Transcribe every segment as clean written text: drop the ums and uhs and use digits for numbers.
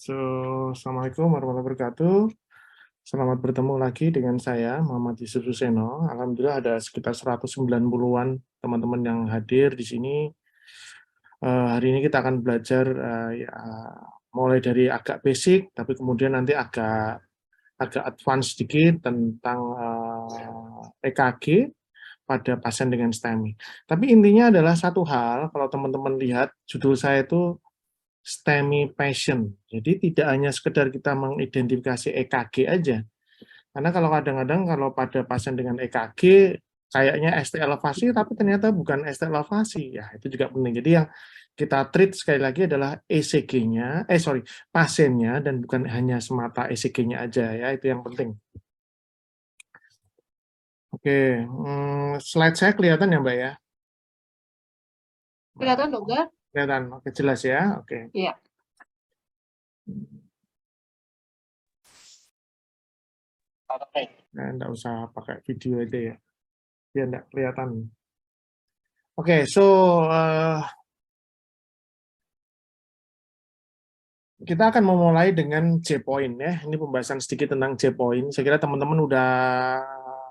Assalamualaikum warahmatullahi wabarakatuh. Selamat bertemu lagi dengan saya, Muhammad Yusuf Suseno. Alhamdulillah ada sekitar 190-an teman-teman yang hadir di sini. Hari ini kita akan belajar ya, mulai dari agak basic, tapi kemudian nanti agak advance sedikit tentang EKG pada pasien dengan STEMI. Tapi intinya adalah satu hal, kalau teman-teman lihat judul saya itu STEMI Patient. Jadi tidak hanya sekedar kita mengidentifikasi EKG aja. Karena kalau kadang-kadang kalau pada pasien dengan EKG kayaknya ST elevasi tapi ternyata bukan ST elevasi. Ya, itu juga penting. Jadi yang kita treat sekali lagi adalah ECG-nya, pasiennya dan bukan hanya semata ECG-nya aja ya, itu yang penting. Oke, slide saya kelihatan ya Mbak ya? Kelihatan dokter? Kelihatan, oke jelas ya, oke. Iya. Nah, enggak usah pakai video aja ya, biar enggak kelihatan. Oke, kita akan memulai dengan J-point ya. Ini pembahasan sedikit tentang J-point. Saya kira teman-teman udah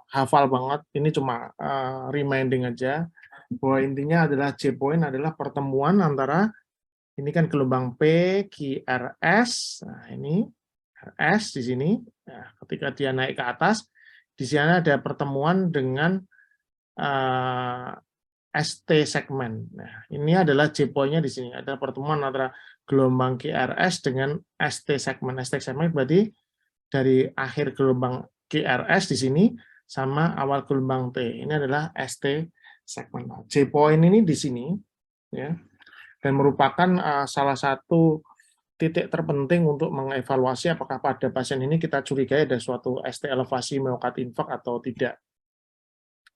hafal banget. Ini cuma reminding aja bahwa intinya adalah J-point adalah pertemuan antara ini kan gelombang P, Q, R, S. Nah, ini S di sini. Nah, ketika dia naik ke atas, di sini ada pertemuan dengan ST segmen. Nah, ini adalah J-point-nya di sini. Ada pertemuan antara gelombang QRS dengan ST segmen. ST segmen berarti dari akhir gelombang QRS di sini sama awal gelombang T. Ini adalah ST segmen. Nah, J-point ini di sini ya. Dan merupakan salah satu titik terpenting untuk mengevaluasi apakah pada pasien ini kita curigai ada suatu ST elevasi myokard infarct atau tidak.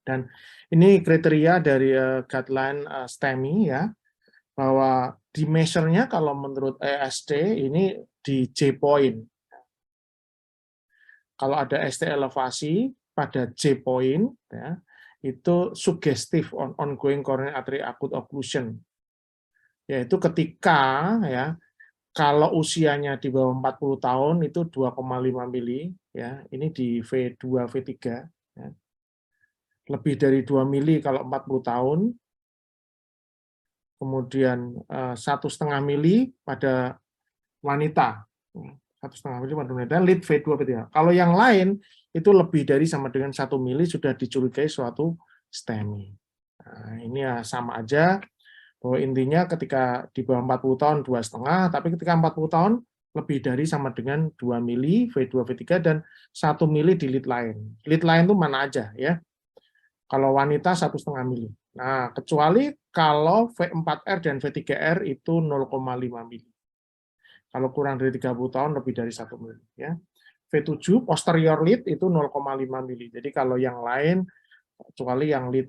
Dan ini kriteria dari guideline STEMI ya, bahwa di measure-nya kalau menurut ESD ini di J-point. Kalau ada ST elevasi pada J-point, ya, itu suggestive on ongoing coronary artery acute occlusion. Yaitu ketika ya kalau usianya di bawah 40 tahun itu 2,5 mili, ya ini di V2, V3, ya. Lebih dari 2 mili kalau 40 tahun, kemudian 1,5 mili pada wanita, 1,5 mili pada wanita, lead V2, V3. Kalau yang lain itu lebih dari sama dengan 1 mili sudah dicurigai suatu STEMI. Nah, ini ya sama aja, bahwa intinya ketika di bawah 40 tahun 2,5, tapi ketika 40 tahun lebih dari sama dengan 2 mili V2, V3 dan 1 mili di lead line. Lead line itu mana aja ya? Kalau wanita 1,5 mili. Nah, kecuali kalau V4R dan V3R itu 0,5 mili. Kalau kurang dari 30 tahun lebih dari 1 mili. Ya. V7 posterior lead itu 0,5 mili. Jadi kalau yang lain, kecuali yang lead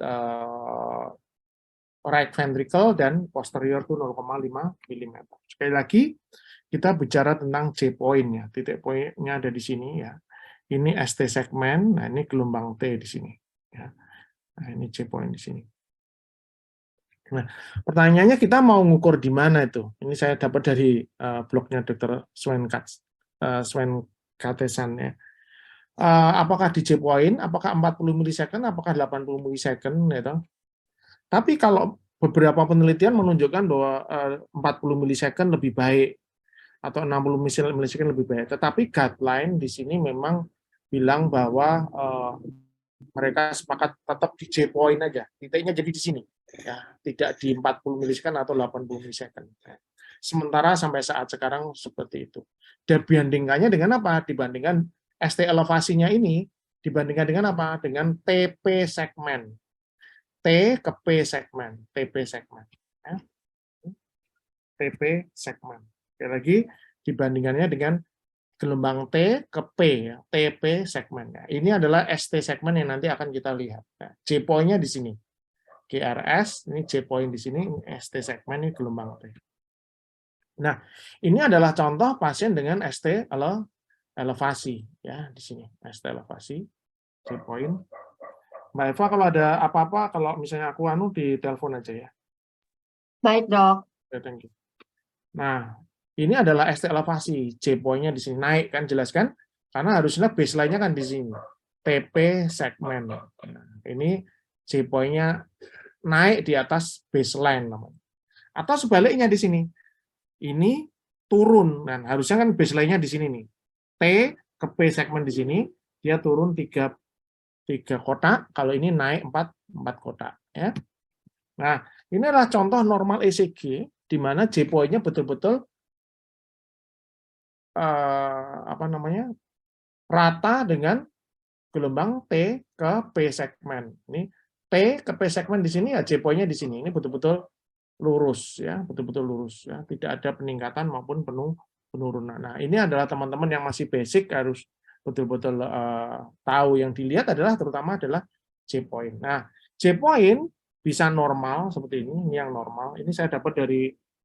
right ventricle dan posterior itu 0,5 mm. Sekali lagi, kita bicara tentang J-point-nya. Titik poinnya ada di sini ya. Ini ST segmen, nah ini gelombang T di sini. Ya. Nah, ini J-point di sini. Nah, pertanyaannya kita mau ngukur di mana itu? Ini saya dapat dari blognya Dr. Sven Katesan ya. Apakah di J-point, apakah 40 milisecond, apakah 80 milisecond gitu. Tapi kalau beberapa penelitian menunjukkan bahwa 40 milisecond lebih baik atau 60 milisecond lebih baik. Tetapi guideline di sini memang bilang bahwa mereka sepakat tetap di J-point aja. Titiknya jadi di sini. Ya, tidak di 40 milisecond atau 80 milisecond. Sementara sampai saat sekarang seperti itu. Dan dibandingkannya dengan apa? Dibandingkan ST elevasinya ini dibandingkan dengan apa? Dengan TP segmen. T ke P segmen, TP segmen. Ya. TP segmen. Sekali lagi dibandingkannya dengan gelombang T ke P, ya, TP segmen. Ya. Ini adalah ST segmen yang nanti akan kita lihat. Nah, J-point-nya di sini. GRS, ini J-point di sini, ini ST segmen, ini gelombang T. Nah, ini adalah contoh pasien dengan ST elevasi. Ya, di sini, ST elevasi, J-point. Mbak Eva, kalau ada apa-apa, kalau misalnya aku di telepon aja ya. Baik, Dok. Ya, thank you. Nah, ini adalah ST elevasi, J point-nya di sini naik kan, jelas kan? Karena harusnya baseline-nya kan di sini. TP segmen. Nah, ini J point-nya naik di atas baseline namanya. Atau sebaliknya di sini. Ini turun. Dan harusnya kan baseline-nya di sini nih. T ke P segmen di sini, dia turun 3 kotak, kalau ini naik 4 kotak. Ya. Nah, ini adalah contoh normal ECG, di mana J point-nya betul-betul rata dengan gelombang T ke P segmen. Ini T ke P segmen di sini ya J point-nya di sini. Ini betul-betul lurus ya, betul-betul lurus ya, tidak ada peningkatan maupun penurunan. Nah, ini adalah teman-teman yang masih basic harus betul-betul tahu. Yang dilihat adalah terutama adalah J point. Nah, J point bisa normal seperti ini yang normal. Ini saya dapat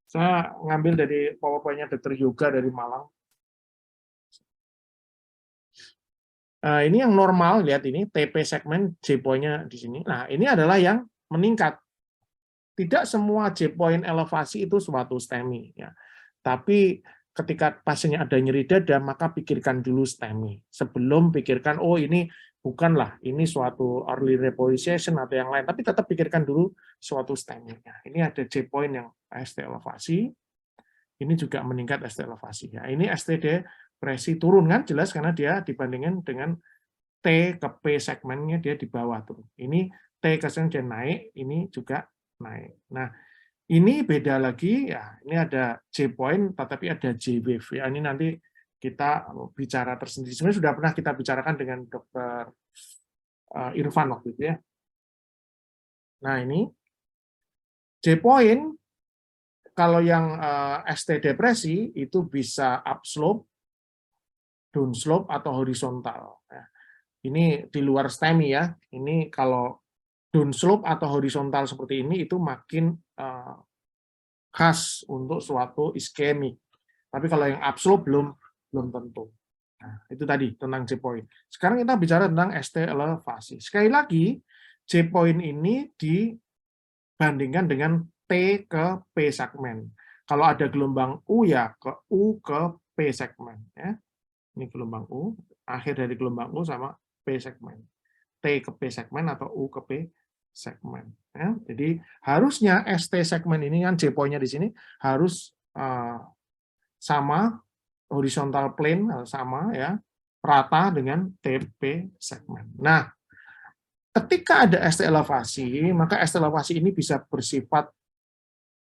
saya ngambil dari PowerPoint-nya Dr. Yoga dari Malang. Ini yang normal, lihat ini TP segmen J point-nya di sini. Nah, ini adalah yang meningkat. Tidak semua J point elevasi itu suatu STEMI ya. Tapi ketika pasiennya ada nyeri dada, maka pikirkan dulu STEMI. Sebelum pikirkan oh ini bukanlah ini suatu early reposition atau yang lain, tapi tetap pikirkan dulu suatu STEMI. Ya, ini ada J point yang ST elevasi. Ini juga meningkat ST elevasi ya. Ini ST depresi turun kan jelas karena dia dibandingkan dengan T ke P segmennya dia di bawah tuh. Ini T ke segmen dia naik, ini juga naik. Nah, ini beda lagi ya. Ini ada J point tetapi ada J wave ya. Ini nanti kita bicara tersendiri. Sebenarnya sudah pernah kita bicarakan dengan Dr. Irfan waktu itu ya. Nah, ini J point kalau yang ST depresi itu bisa upslope, downslope atau horizontal. Ini di luar STEMI ya. Ini kalau downslope atau horizontal seperti ini itu makin khas untuk suatu iskemik. Tapi kalau yang upslope belum tentu. Nah, itu tadi tentang J point. Sekarang kita bicara tentang ST elevasi. Sekali lagi, J point ini dibandingkan dengan T ke P segmen. Kalau ada gelombang U ya ke U ke P segmen ya. Ini gelombang U, akhir dari gelombang U sama P segmen. T ke P segmen atau U ke P segmen. Ya. Jadi harusnya ST segmen ini kan J point-nya di sini harus sama horizontal plane sama ya rata dengan TP segmen. Nah, ketika ada ST elevasi, maka ST elevasi ini bisa bersifat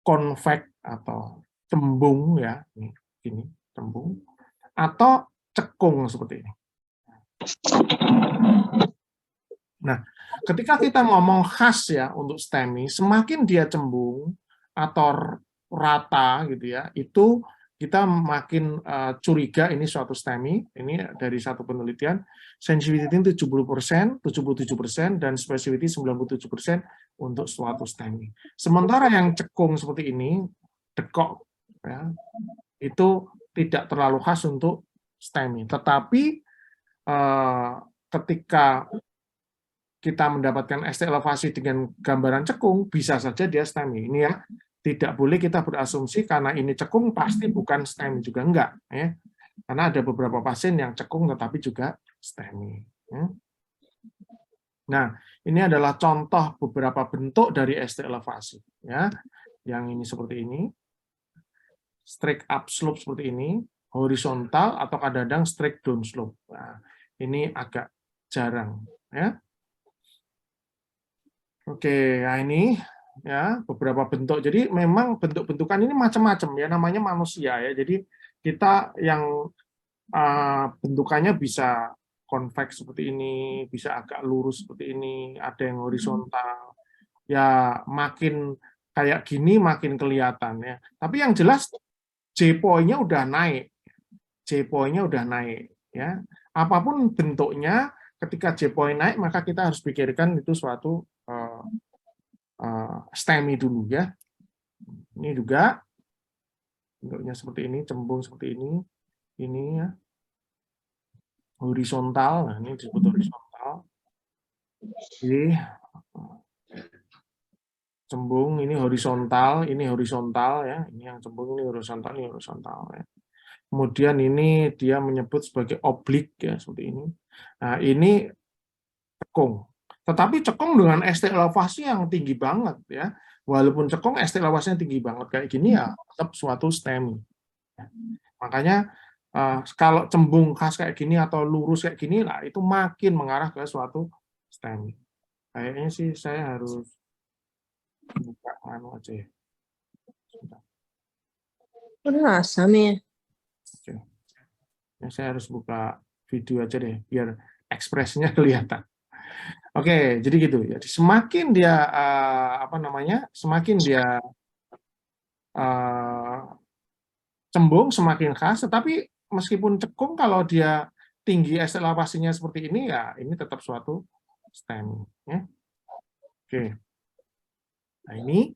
konveks atau cembung ya, ini cembung atau cekung seperti ini. Nah, ketika kita ngomong khas ya untuk STEMI, semakin dia cembung atau rata gitu ya, itu kita makin curiga ini suatu STEMI. Ini dari satu penelitian, sensitivity 70%, 77%, dan specificity 97% untuk suatu STEMI. Sementara yang cekung seperti ini, dekok, ya, itu tidak terlalu khas untuk STEMI. Tetapi ketika kita mendapatkan ST elevasi dengan gambaran cekung, bisa saja dia STEMI. Ini ya, tidak boleh kita berasumsi karena ini cekung pasti bukan STEMI juga enggak. Ya. Karena ada beberapa pasien yang cekung tetapi juga STEMI. Ya. Nah, ini adalah contoh beberapa bentuk dari ST elevasi. Ya. Yang ini seperti ini, straight up slope seperti ini, horizontal atau kadang-kadang straight down slope. Nah, ini agak jarang. Ya. Oke, nah ini ya beberapa bentuk. Jadi memang bentuk-bentukan ini macam-macam ya, namanya manusia ya. Jadi kita yang bentukannya bisa konveks seperti ini, bisa agak lurus seperti ini, ada yang horizontal. Ya makin kayak gini makin kelihatan ya. Tapi yang jelas J point-nya udah naik. J point-nya udah naik ya. Apapun bentuknya, ketika J point naik maka kita harus pikirkan itu suatu STEMI dulu ya. Ini juga bentuknya seperti ini, cembung seperti ini ya, horizontal. Nah, ini disebut horizontal. Jadi cembung, ini horizontal ya. Ini yang cembung, ini horizontal ya. Kemudian ini dia menyebut sebagai oblik ya, seperti ini. Nah, ini cekung. Tetapi cekung dengan ST elevasi yang tinggi banget ya. Walaupun cekung ST elevasinya tinggi banget kayak gini ya, tetap suatu STEMI. Makanya kalau cembung khas kayak gini atau lurus kayak gini lah, itu makin mengarah ke suatu STEMI. Kayaknya sih saya harus buka anu aja ya. Oke. Ya, saya harus buka video aja deh biar ekspresinya kelihatan. Oke, jadi gitu. Jadi semakin dia semakin dia cembung semakin khas, tetapi meskipun cekung kalau dia tinggi elevasinya seperti ini ya ini tetap suatu STEMI. Ya. Oke. Nah ini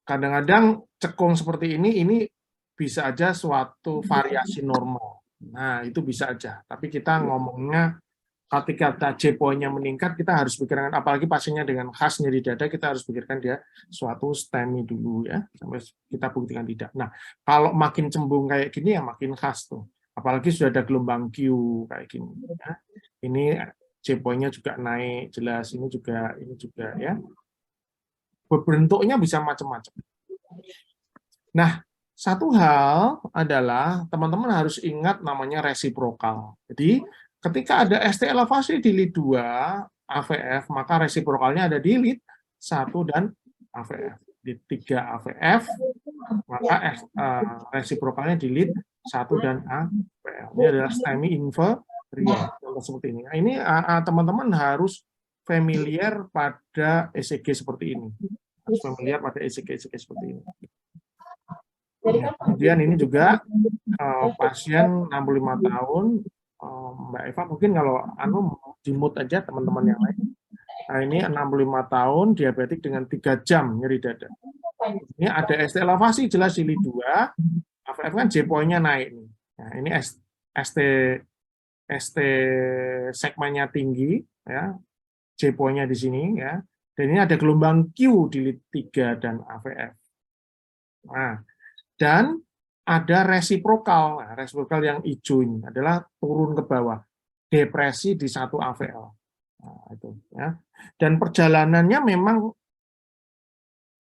kadang-kadang cekung seperti ini bisa aja suatu variasi normal. Nah itu bisa aja. Tapi kita ngomongnya ketika J-point-nya meningkat, kita harus pikirkan, apalagi pasiennya dengan khas nyeri dada, kita harus pikirkan dia suatu STEMI dulu ya, sampai kita buktikan tidak. Nah, kalau makin cembung kayak gini ya makin khas tuh. Apalagi sudah ada gelombang Q kayak gini. Ya. Ini J-point-nya juga naik, jelas ini juga ya. Bentuknya bisa macam-macam. Nah, satu hal adalah teman-teman harus ingat namanya resiprokal. Jadi ketika ada ST elevasi di lead 2 AVF, maka resiprokalnya ada di lead 1 dan AVF. Di 3 AVF, maka resiprokalnya di lead 1 dan AVF. Ini adalah STEMI inferior. Seperti ini. Nah, ini teman-teman harus familiar pada ECG seperti ini. Harus familiar pada ECG seperti ini. Ya, kemudian ini juga pasien 65 tahun, Mbak Eva mungkin kalau di mute aja teman-teman yang lain. Nah, ini 65 tahun, diabetik dengan 3 jam nyeri dada. Ini ada ST elevasi jelas di lead 2, AVF kan J-point-nya naik. Nah, ini ST segmennya tinggi, ya, J-point-nya di sini, ya. Dan ini ada gelombang Q di lead 3 dan AVF. Nah, dan ada resiprokal. Nah, resiprokal yang hijau ini adalah turun ke bawah, depresi di 1 AVL. Nah, itu ya. Dan perjalanannya memang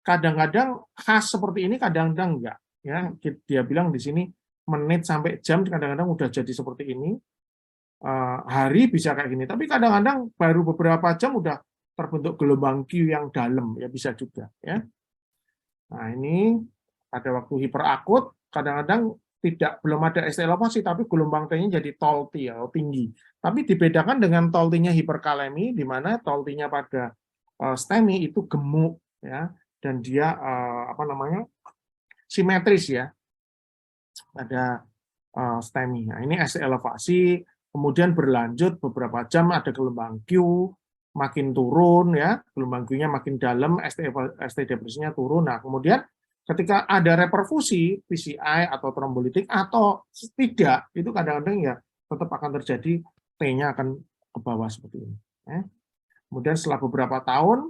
kadang-kadang khas seperti ini, kadang-kadang enggak. Ya, dia bilang di sini menit sampai jam, kadang-kadang udah jadi seperti ini. Hari bisa kayak gini, tapi kadang-kadang baru beberapa jam udah terbentuk gelombang Q yang dalam, ya bisa juga. Ya. Nah ini pada waktu hiperakut, kadang-kadang belum ada ST elevasi, tapi gelombang T-nya jadi tol T atau tinggi. Tapi dibedakan dengan tol T-nya hiperkalemi, di mana tol T-nya pada STEMI itu gemuk, ya, dan dia simetris ya pada STEMI. Nah ini ST elevasi, kemudian berlanjut beberapa jam ada gelombang Q, makin turun ya, gelombang Q-nya makin dalam, ST depresinya turun. Nah kemudian ketika ada reperfusi PCI atau trombolitik atau tidak, itu kadang-kadang ya tetap akan terjadi T-nya akan ke bawah seperti ini. Kemudian setelah beberapa tahun,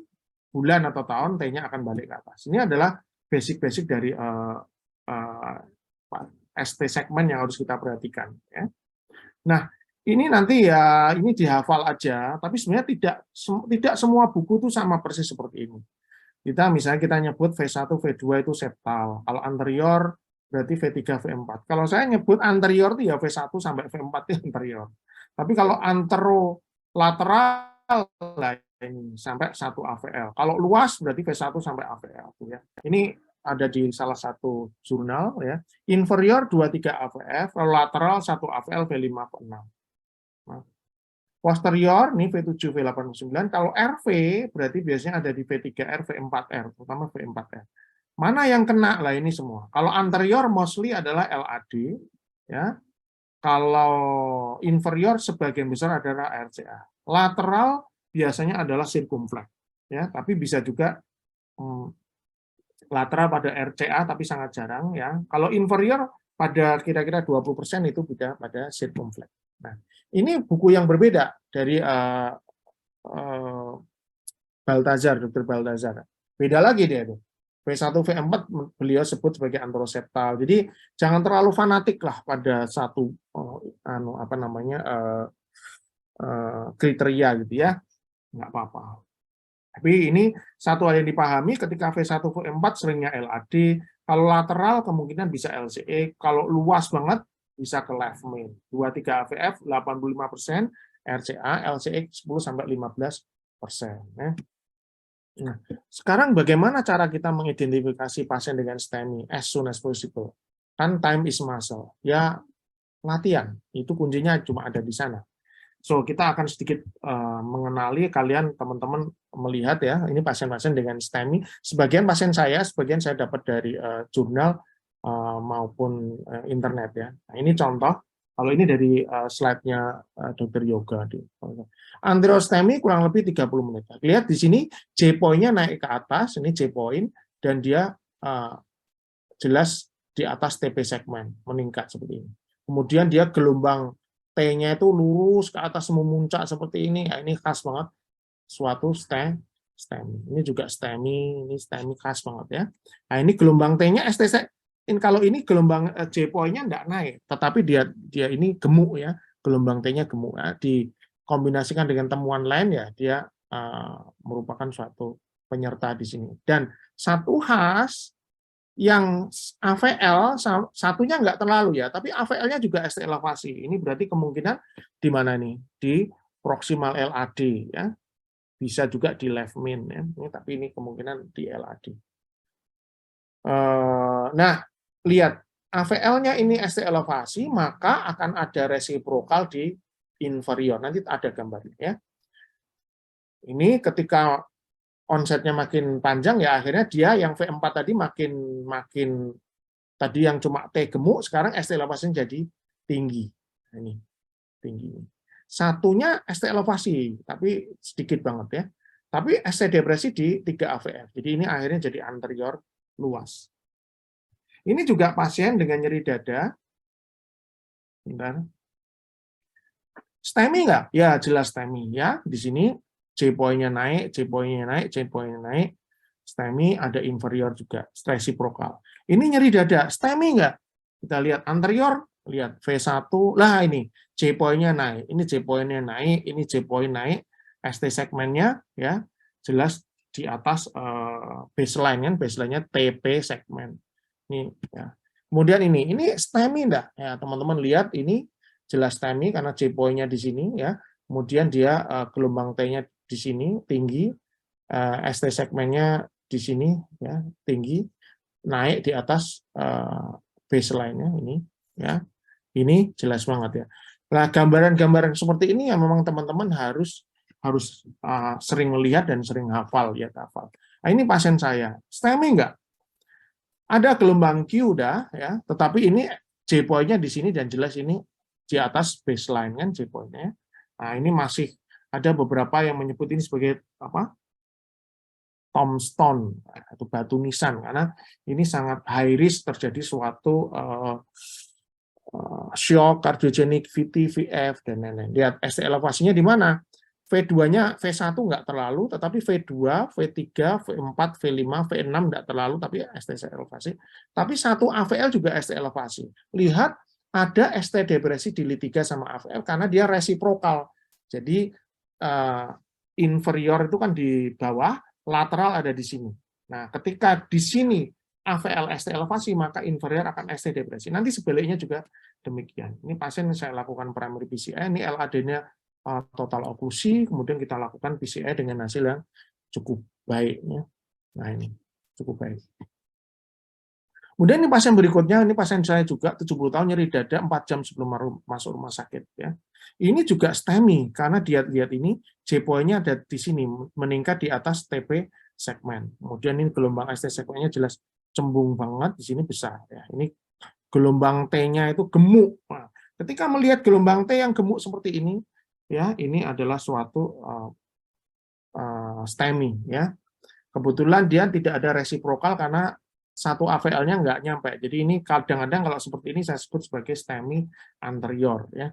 bulan atau tahun, T-nya akan balik ke atas. Ini adalah basic-basic dari ST segmen yang harus kita perhatikan. Ya. Nah, ini nanti ya ini dihafal aja, tapi sebenarnya tidak semua buku itu sama persis seperti ini. Misalnya kita nyebut V1, V2 itu septal. Kalau anterior berarti V3, V4. Kalau saya nyebut anterior itu ya V1 sampai V4 itu anterior. Tapi kalau anterolateral ini sampai 1 AVL. Kalau luas berarti V1 sampai AVL ya. Ini ada di salah satu jurnal ya. Inferior 23 AVF, lateral 1 AVL V5 ke 6. Nah, posterior, ini V7, V8, V9. Kalau RV, berarti biasanya ada di V3R, V4R, terutama V4R. Mana yang kena? Lah ini semua. Kalau anterior, mostly adalah LAD. Ya. Kalau inferior, sebagian besar adalah RCA. Lateral, biasanya adalah circumflex. Ya, tapi bisa juga lateral pada RCA, tapi sangat jarang. Ya. Kalau inferior, pada kira-kira 20% itu bisa pada circumflex. Nah, ini buku yang berbeda dari Baltazar, Dr. Baltazar. Beda lagi dia tuh. V1, V4 beliau sebut sebagai antroseptal. Jadi jangan terlalu fanatik lah pada satu kriteria gitu ya, nggak apa-apa. Tapi ini satu hal yang dipahami ketika V1, V4 seringnya LAD, kalau lateral kemungkinan bisa LCE, kalau luas banget bisa ke left main. 23 AVF 85%, RCA, LCE 10-15%. Nah, sekarang bagaimana cara kita mengidentifikasi pasien dengan STEMI as soon as possible? Kan time is muscle. Ya, latihan. Itu kuncinya cuma ada di sana. So, kita akan sedikit mengenali kalian, teman-teman melihat ya, ini pasien-pasien dengan STEMI. Sebagian pasien sebagian saya dapat dari jurnal maupun internet ya. Nah, ini contoh. Kalau ini dari slide-nya Dr. Yoga. Anterior STEMI kurang lebih 30 menit. Lihat di sini J-point-nya naik ke atas, ini J-point, dan dia jelas di atas TP segmen, meningkat seperti ini. Kemudian dia gelombang T-nya itu lurus ke atas memuncak seperti ini. Ya, ini khas banget suatu STEMI. Ini juga STEMI, ini STEMI khas banget ya. Nah, ini gelombang T-nya ST. Kalau ini gelombang J-point-nya enggak naik, tetapi dia ini gemuk ya, gelombang T-nya gemuk. Nah, dikombinasikan dengan temuan lain ya, dia merupakan suatu penyerta di sini. Dan satu khas yang AVL satunya enggak terlalu ya, tapi AVL-nya juga ST elevasi. Ini berarti kemungkinan di mana nih? Di proximal LAD ya. Bisa juga di left main ya. Tapi ini kemungkinan di LAD. Nah, lihat AVL-nya ini ST elevasi, maka akan ada resiprokal di inferior. Nanti ada gambarnya ya. Ini ketika onsetnya makin panjang ya akhirnya dia yang V4 tadi makin tadi yang cuma T gemuk sekarang ST elevasinya jadi tinggi. Nah, ini tinggi. Satunya ST elevasi tapi sedikit banget ya. Tapi ST depresi di 3 AVF. Jadi ini akhirnya jadi anterior luas. Ini juga pasien dengan nyeri dada. Bentar. STEMI nggak? Ya, jelas STEMI ya. Di sini J-point-nya naik, J-point-nya naik, J-point-nya naik. STEMI ada inferior juga, resiprokal. Ini nyeri dada, STEMI nggak? Kita lihat anterior, lihat V1. Lah ini J-point-nya naik, ini J-point-nya naik, ini J-point naik. ST segmennya ya jelas di atas baseline kan, baseline-nya TP segmen. Ini ya. Kemudian ini STEMI enggak? Ya, teman-teman lihat ini jelas STEMI karena J-point-nya di sini ya. Kemudian dia gelombang T-nya di sini tinggi, ST segmennya di sini ya tinggi, naik di atas baseline-nya ini ya. Ini jelas banget ya. Nah, gambaran-gambaran seperti ini yang memang teman-teman harus sering melihat dan sering hafal ya, hafal. Nah, ini pasien saya, STEMI enggak? Ada gelombang Q udah ya, tetapi ini J-point-nya di sini dan jelas ini di atas baseline kan J-point-nya. Nah, ini masih ada beberapa yang menyebut ini sebagai apa? Tombstone atau batu nisan karena ini sangat high risk terjadi suatu shock, cardiogenic, VT, VF dan lain-lain. Lihat ST elevasinya di mana? V2-nya V1 nggak terlalu, tetapi V2, V3, V4, V5, V6 nggak terlalu, tapi ST elevasi. Tapi satu AVL juga ST elevasi. Lihat ada ST depresi di LIT3 sama AVL karena dia resiprokal. Jadi inferior itu kan di bawah, lateral ada di sini. Nah, ketika di sini AVL ST elevasi, maka inferior akan ST depresi. Nanti sebaliknya juga demikian. Ini pasien saya lakukan primary PCI, ini LAD-nya total oklusi, kemudian kita lakukan PCI dengan hasil yang cukup baik. Nah, ini cukup baik. Kemudian ini pasien berikutnya, ini pasien saya juga 70 tahun nyeri dada 4 jam sebelum masuk rumah sakit ya. Ini juga STEMI karena dia lihat ini J-point-nya ada di sini meningkat di atas TP segmen. Kemudian ini gelombang ST segmennya jelas cembung banget, di sini besar ya. Ini gelombang T-nya itu gemuk. Nah, ketika melihat gelombang T yang gemuk seperti ini ya, ini adalah suatu STEMI ya. Kebetulan dia tidak ada resiprokal karena satu AVL-nya nggak nyampe. Jadi ini kadang-kadang kalau seperti ini saya sebut sebagai STEMI anterior ya.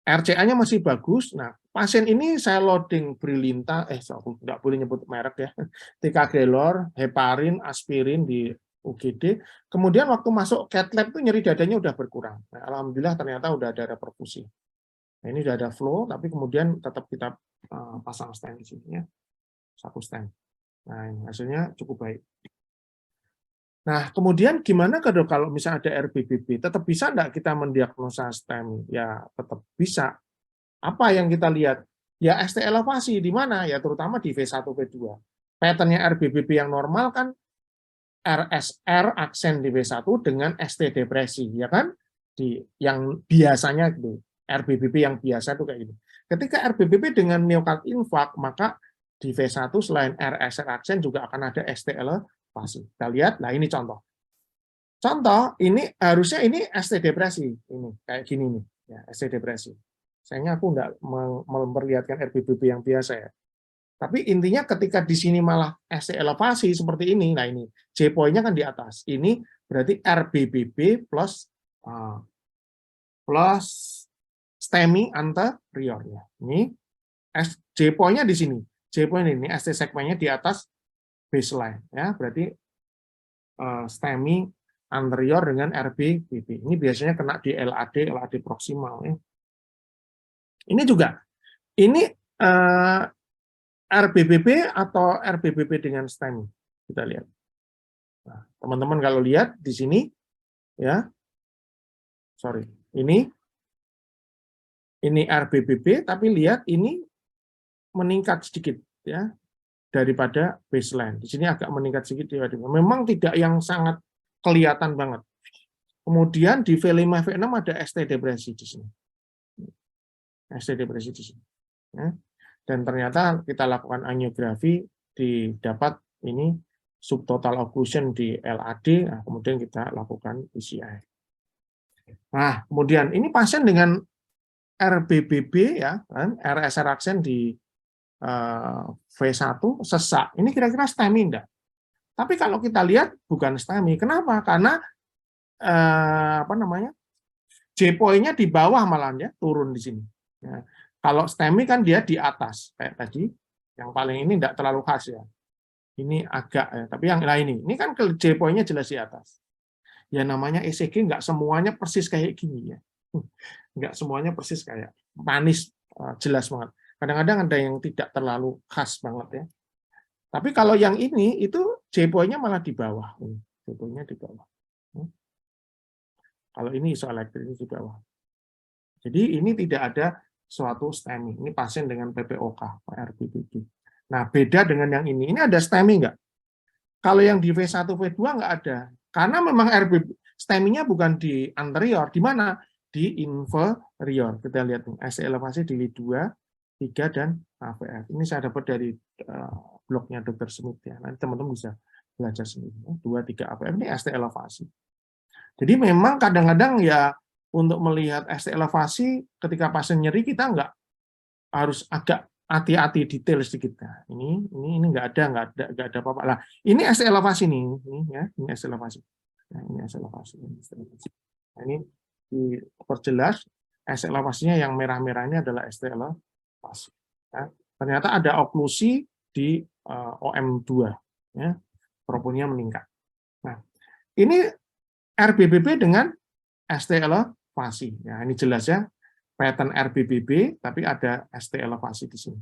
RCA-nya masih bagus. Nah, pasien ini saya loading Brilinta, aku nggak boleh nyebut merek ya, ticagrelor, heparin, aspirin di UGD. Kemudian waktu masuk cath lab itu nyeri dadanya udah berkurang. Nah, alhamdulillah ternyata udah ada perfusi. Nah, ini udah ada flow, tapi kemudian tetap kita pasang stent di sini ya, 1 stent. Nah, ini hasilnya cukup baik. Nah, kemudian gimana kalau misalnya ada RBBB, tetap bisa enggak kita mendiagnosa STEMI? Ya, tetap bisa. Apa yang kita lihat? Ya, ST elevasi di mana? Ya, terutama di V1, V2. Pattern-nya RBBB yang normal kan RSR aksen di V1 dengan ST depresi, ya kan? Yang biasanya gitu. RBBB yang biasa itu kayak gitu. Ketika RBBB dengan myocard infarct, maka di V1 selain RSR aksen juga akan ada ST elevasi. Kita lihat, nah ini contoh. Contoh, ini harusnya ini ST depresi, ini kayak gini nih, ya, ST depresi. Sayangnya aku nggak memperlihatkan RBBB yang biasa ya. Tapi intinya ketika di sini malah ST elevasi seperti ini, nah ini J-point-nya kan di atas. Ini berarti RBBB plus STEMI anteriornya. Ini J-point-nya di sini. J-point ini ST segmennya di atas baseline, ya berarti STEMI anterior dengan RBBB. Ini biasanya kena di LAD proksimal. Ya. Ini juga, ini RBBB atau RBBB dengan STEMI. Kita lihat. Nah, teman-teman kalau lihat di sini, ya, sorry, ini RBBB, tapi lihat ini meningkat sedikit, ya, daripada baseline. Di sini agak meningkat sedikit. Memang tidak yang sangat kelihatan banget. Kemudian di V5, V6 ada ST depresi di sini. ST depresi di sini. Ya. Dan ternyata kita lakukan angiografi, didapat ini subtotal occlusion di LAD, nah, kemudian kita lakukan PCI. Nah, kemudian ini pasien dengan RBBB, ya, kan, RSR aksen di V1 sesak. Ini kira-kira STEMI enggak? Tapi kalau kita lihat bukan STEMI. Kenapa? Karena apa namanya? J-point-nya di bawah malah ya, turun di sini. Ya. Kalau STEMI kan dia di atas kayak tadi. Yang paling ini enggak terlalu khas ya. Ini agak ya, tapi yang lain ini kan J-point-nya jelas di atas. Ya namanya ECG enggak semuanya persis kayak gini ya. Enggak semuanya persis kayak manis jelas banget. Kadang-kadang ada yang tidak terlalu khas banget ya. Tapi kalau yang ini itu J-point-nya malah di bawah. J-point-nya di bawah. Kalau ini isoelektrik di bawah. Jadi ini tidak ada suatu STEMI. Ini pasien dengan PPOK, RBBB. Nah, beda dengan yang ini. Ini ada STEMI enggak? Kalau yang di V1, V2 enggak ada. Karena memang STEMI-nya bukan di anterior. Di mana? Di inferior. Kita lihat nih, ST elevasi di L2, 3, dan AVF. Ini saya dapat dari blognya Dr. Smith ya. Nanti teman-teman bisa belajar sendiri. 2, 3 AVF ini ST elevasi. Jadi memang kadang-kadang ya untuk melihat ST elevasi ketika pasien nyeri kita nggak harus agak hati-hati detail sedikit. Nah, ini nggak ada apa-apa. Lah, ini ST elevasi nih, ini ya, ini ST elevasi. Nah, ini ST elevasi. Nah, ini diperjelas ST elevasinya yang merah-merahnya adalah ST elevasi. Ya. Ternyata ada oklusi di OM2, ya, troponnya meningkat. Nah, ini RBBB dengan ST elevasi. Ya, ini jelas ya, pattern RBBB, tapi ada ST elevasi di sini.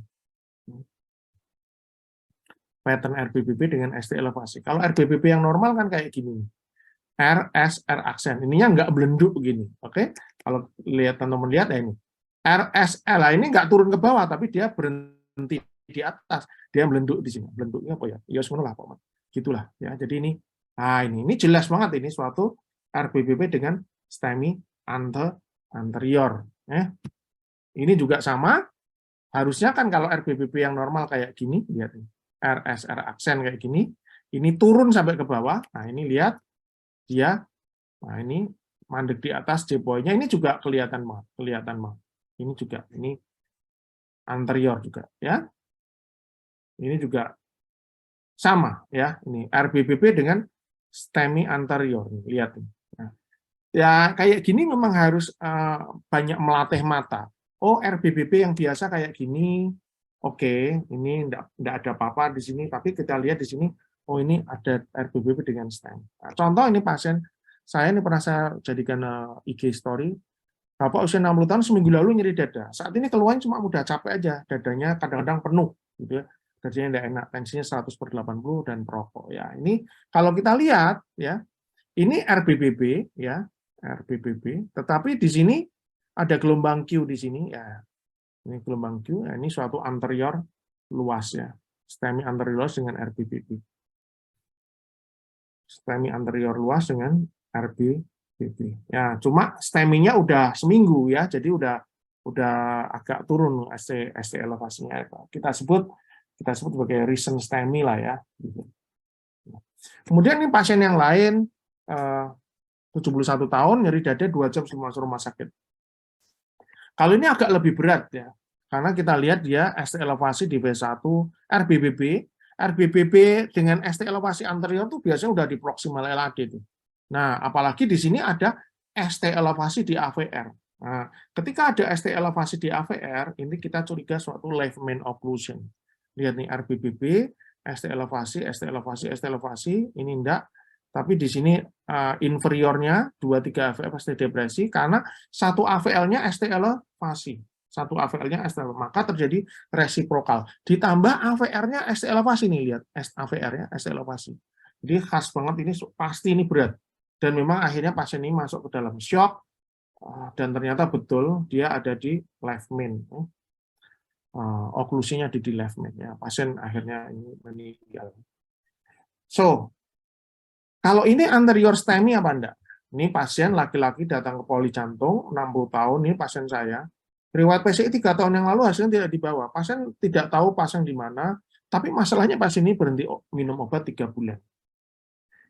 Pattern RBBB dengan ST elevasi. Kalau RBBB yang normal kan kayak gini. RSR aksen. Ininya nggak belenduk begini. Oke? Kalau lihat teman-teman lihat ya ini. RSL, ini nggak turun ke bawah, tapi dia berhenti di atas. Dia melenduk di sini. Melenduknya apa ya? Ya semuanya lah, Pak. Gitulah. Ya, jadi ini, nah ini jelas banget ini suatu RBBB dengan STEMI anterior. Ini juga sama. Harusnya kan kalau RBBB yang normal kayak gini, lihat ini, RSR aksen kayak gini, ini turun sampai ke bawah. Nah ini lihat dia, nah ini mandek di atas J-point-nya, ini juga kelihatan mah. Ini juga, ini anterior juga, ya. Ini juga sama, ya. Ini RBBB dengan STEMI anterior, lihat. Nah, ya kayak gini memang harus banyak melatih mata. oh RBBB yang biasa kayak gini, oke, ini enggak ada apa-apa di sini, tapi kita lihat di sini, oh ini ada RBBB dengan stent. Nah, contoh ini pasien, saya ini pernah saya jadikan IG story, Bapak usia 60 tahun seminggu lalu nyeri dada. Saat ini keluhan cuma udah capek aja, dadanya kadang-kadang penuh, gitu ya. Dadanya tidak enak, tensinya 100/80 dan perokok. Ya, ini kalau kita lihat ya, ini RBBB ya, RBBB. Tetapi di sini ada gelombang Q di sini ya. Ini gelombang Q, ya, ini suatu anterior luas ya. STEMI anterior luas dengan RBBB. STEMI anterior luas dengan RBBB. Ya, cuma STEMI-nya udah seminggu ya, jadi udah agak turun ST elevasinya. Kita sebut sebagai recent STEMI lah ya. Kemudian ini pasien yang lain 71 tahun nyeri dada 2 jam sebelum masuk rumah sakit. Kalau ini agak lebih berat ya, karena kita lihat dia ST elevasi di V1, RBBB dengan ST elevasi anterior itu biasanya udah di proximal LAD itu. Nah, apalagi di sini ada ST elevasi di AVR. Nah, ketika ada ST elevasi di AVR, ini kita curiga suatu left main occlusion. Lihat nih RBBB, ST elevasi, ST elevasi, ST elevasi, ini enggak. Tapi di sini inferiornya 2-3 AVL ST depresi karena satu AVL-nya ST elevasi. Satu AVL-nya ST elevasi. Maka terjadi resiprokal. Ditambah AVR-nya ST elevasi nih, lihat AVR-nya ST elevasi. Jadi khas banget ini, pasti ini berat. Dan memang akhirnya pasien ini masuk ke dalam shock dan ternyata betul dia ada di left main. Oklusinya di left main ya. Pasien akhirnya ini meninggal. So, kalau ini anterior STEMI apa enggak? Ini pasien laki-laki datang ke poli jantung, 60 tahun, ini pasien saya. Riwayat PCI 3 tahun yang lalu hasilnya tidak dibawa. Pasien tidak tahu pasang di mana, tapi masalahnya pasien ini berhenti minum obat 3 bulan.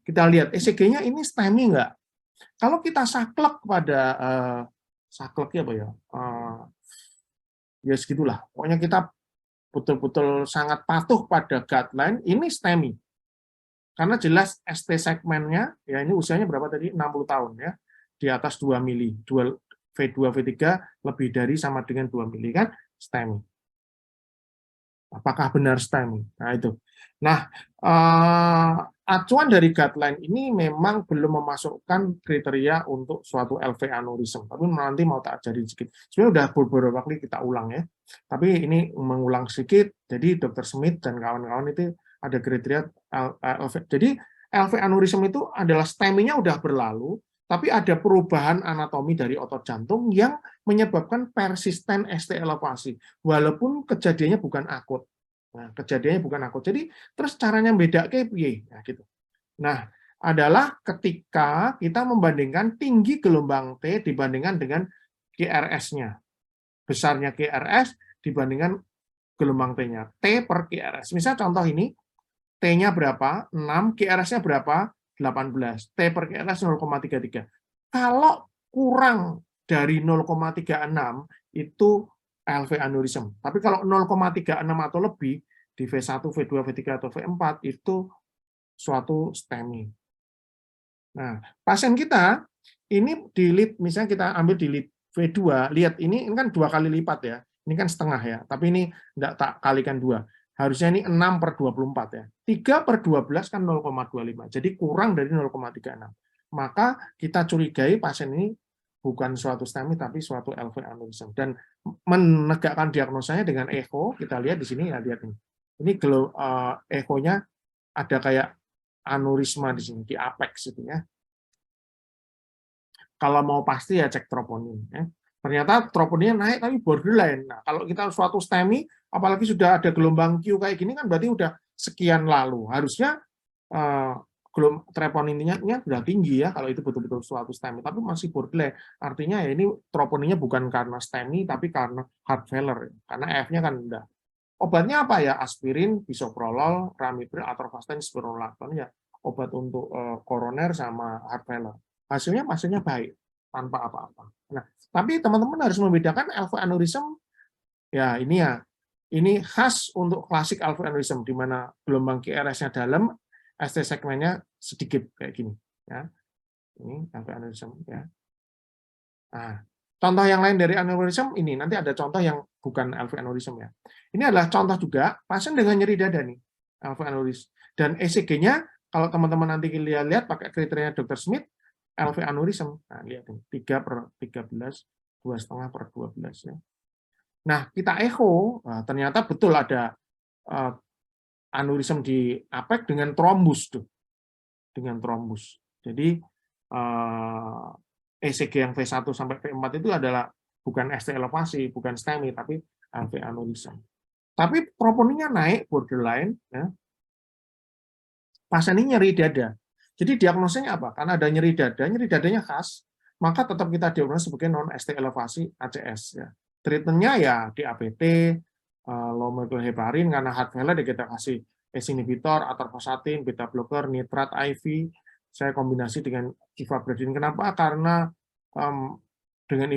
Kita lihat ECG-nya ini STEMI enggak? Kalau kita saklek pada, sakleknya apa ya? Ya segitulah. Pokoknya kita betul-betul sangat patuh pada guideline, ini STEMI. Karena jelas ST segmennya, ya ini usianya berapa tadi? 60 tahun ya, di atas 2 mili, V2, V3 lebih dari sama dengan 2 mili kan, STEMI. Apakah benar STEMI? Nah itu. Nah, acuan dari guideline ini memang belum memasukkan kriteria untuk suatu LV aneurism, tapi nanti mau tak ajarin sedikit. Sebenarnya udah beberapa kali kita ulang ya, tapi ini mengulang sedikit, jadi Dr. Smith dan kawan-kawan itu ada kriteria LV. Jadi LV aneurism itu adalah STEMI-nya udah berlalu, tapi ada perubahan anatomi dari otot jantung yang menyebabkan persisten ST elevasi, walaupun kejadiannya bukan akut. Nah, kejadiannya bukan akut. Jadi terus caranya beda kayak nah, gitu. Nah, adalah ketika kita membandingkan tinggi gelombang T dibandingkan dengan QRS-nya. Besarnya QRS dibandingkan gelombang T-nya. T per QRS. Misal contoh ini, T-nya berapa? 6, QRS-nya berapa? 18. T per QRS 0,33. Kalau kurang dari 0,36 itu LV aneurism. Tapi kalau 0,36 atau lebih di V1, V2, V3 atau V4 itu suatu STEMI. Nah, pasien kita ini di lead, misalnya kita ambil di lead V2, lihat ini kan 2 kali lipat ya. Ini kan setengah ya, tapi ini enggak tak kalikan 2. Harusnya ini 6/24 ya. 3/12 kan 0,25. Jadi kurang dari 0,36. Maka kita curigai pasien ini bukan suatu STEMI tapi suatu LV aneurism. Dan menegakkan diagnosanya dengan echo, kita lihat di sini ya, lihat ini. Ini echo-nya ada kayak aneurisma di sini di apex itu ya. Kalau mau pasti ya cek troponin ya. Ternyata troponinnya naik tapi borderline. Nah, kalau kita suatu STEMI, apalagi sudah ada gelombang Q kayak gini kan berarti udah sekian lalu. Harusnya troponinnya sudah tinggi ya kalau itu betul-betul suatu STEMI, tapi masih borderline. Artinya ya ini troponinnya bukan karena STEMI tapi karena heart failure. Karena F-nya kan udah. Obatnya apa ya? Aspirin, bisoprolol, ramipril, atorvastatin, spironolactone ya. Obat untuk koroner sama heart failure. Hasilnya baik tanpa apa-apa. Nah, tapi teman-teman harus membedakan LV aneurism ya ini khas untuk klasik LV aneurism di mana gelombang QRS-nya dalam, ST segmennya sedikit kayak gini ya. Ini LV aneurism ya. Nah, Contoh yang lain dari aneurism ini, nanti ada contoh yang bukan LV aneurism ya. Ini adalah contoh juga pasien dengan nyeri dada nih, LV aneurism. Dan ECG-nya, kalau teman-teman nanti lihat pakai kriteria Dr. Smith, LV aneurism. Nah, lihat nih, 3/13, 2,5/12 ya. Nah, kita echo, nah, ternyata betul ada aneurism di apek dengan trombus tuh. Dengan trombus. Jadi ECG yang V1 sampai V4 itu adalah bukan ST elevasi, bukan STEMI, tapi LV aneurism. Tapi troponina naik borderline, ya. Pasien ini nyeri dada. Jadi diagnosanya apa? Karena ada nyeri dadanya khas, maka tetap kita diagnosis sebagai non-ST elevasi ACS. Ya. Treatmentnya ya DAPT, low molecular heparin, karena heart failure kita kasih ACE inhibitor, atorvastatin, beta blocker, nitrat IV, saya kombinasi dengan ivabradin. Kenapa? Karena dengan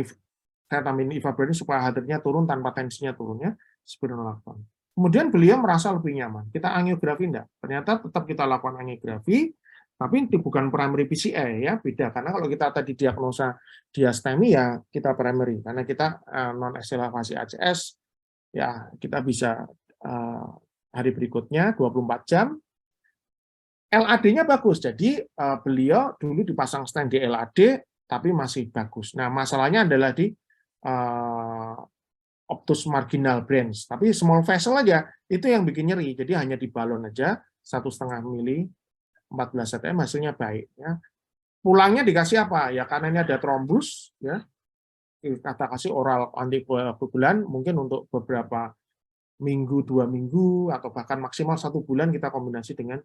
saya tambahin ivabradin supaya heart-nya turun tanpa tensinya turunnya, spironolactone. Kemudian beliau merasa lebih nyaman. Kita angiografi enggak? Ternyata tetap kita lakukan angiografi, tapi itu bukan primary PCA ya, beda. Karena kalau kita tadi diagnosa diastemi ya kita primary, karena kita non-ST elevasi ACS, ya kita bisa hari berikutnya 24 jam. LAD-nya bagus, jadi beliau dulu dipasang stent di LAD, tapi masih bagus. Nah, masalahnya adalah di obtus marginal branch, tapi small vessel aja itu yang bikin nyeri. Jadi hanya di balon aja 1,5 mili, 14 cm hasilnya baik. Ya. Pulangnya dikasih apa? Ya karena ini ada trombus, ya kita kasih oral antikoagulan mungkin untuk beberapa minggu, 2 minggu, atau bahkan maksimal 1 bulan kita kombinasi dengan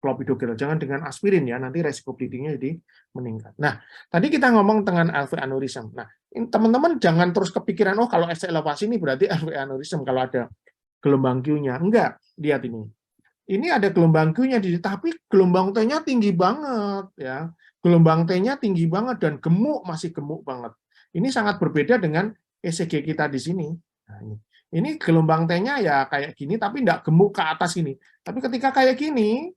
clopidogrel, jangan dengan aspirin ya, nanti resiko bleeding-nya jadi meningkat. Nah, tadi kita ngomong dengan LV aneurism. Nah, teman-teman jangan terus kepikiran, oh kalau ST elevasi ini berarti LV aneurism kalau ada gelombang Q-nya. Enggak, lihat ini. Ini ada gelombang Q-nya, tapi gelombang T-nya tinggi banget ya. Gelombang T-nya tinggi banget dan gemuk, masih gemuk banget. Ini sangat berbeda dengan ECG kita di sini. Nah, ini gelombang T-nya ya kayak gini, tapi enggak gemuk ke atas ini. Tapi ketika kayak gini,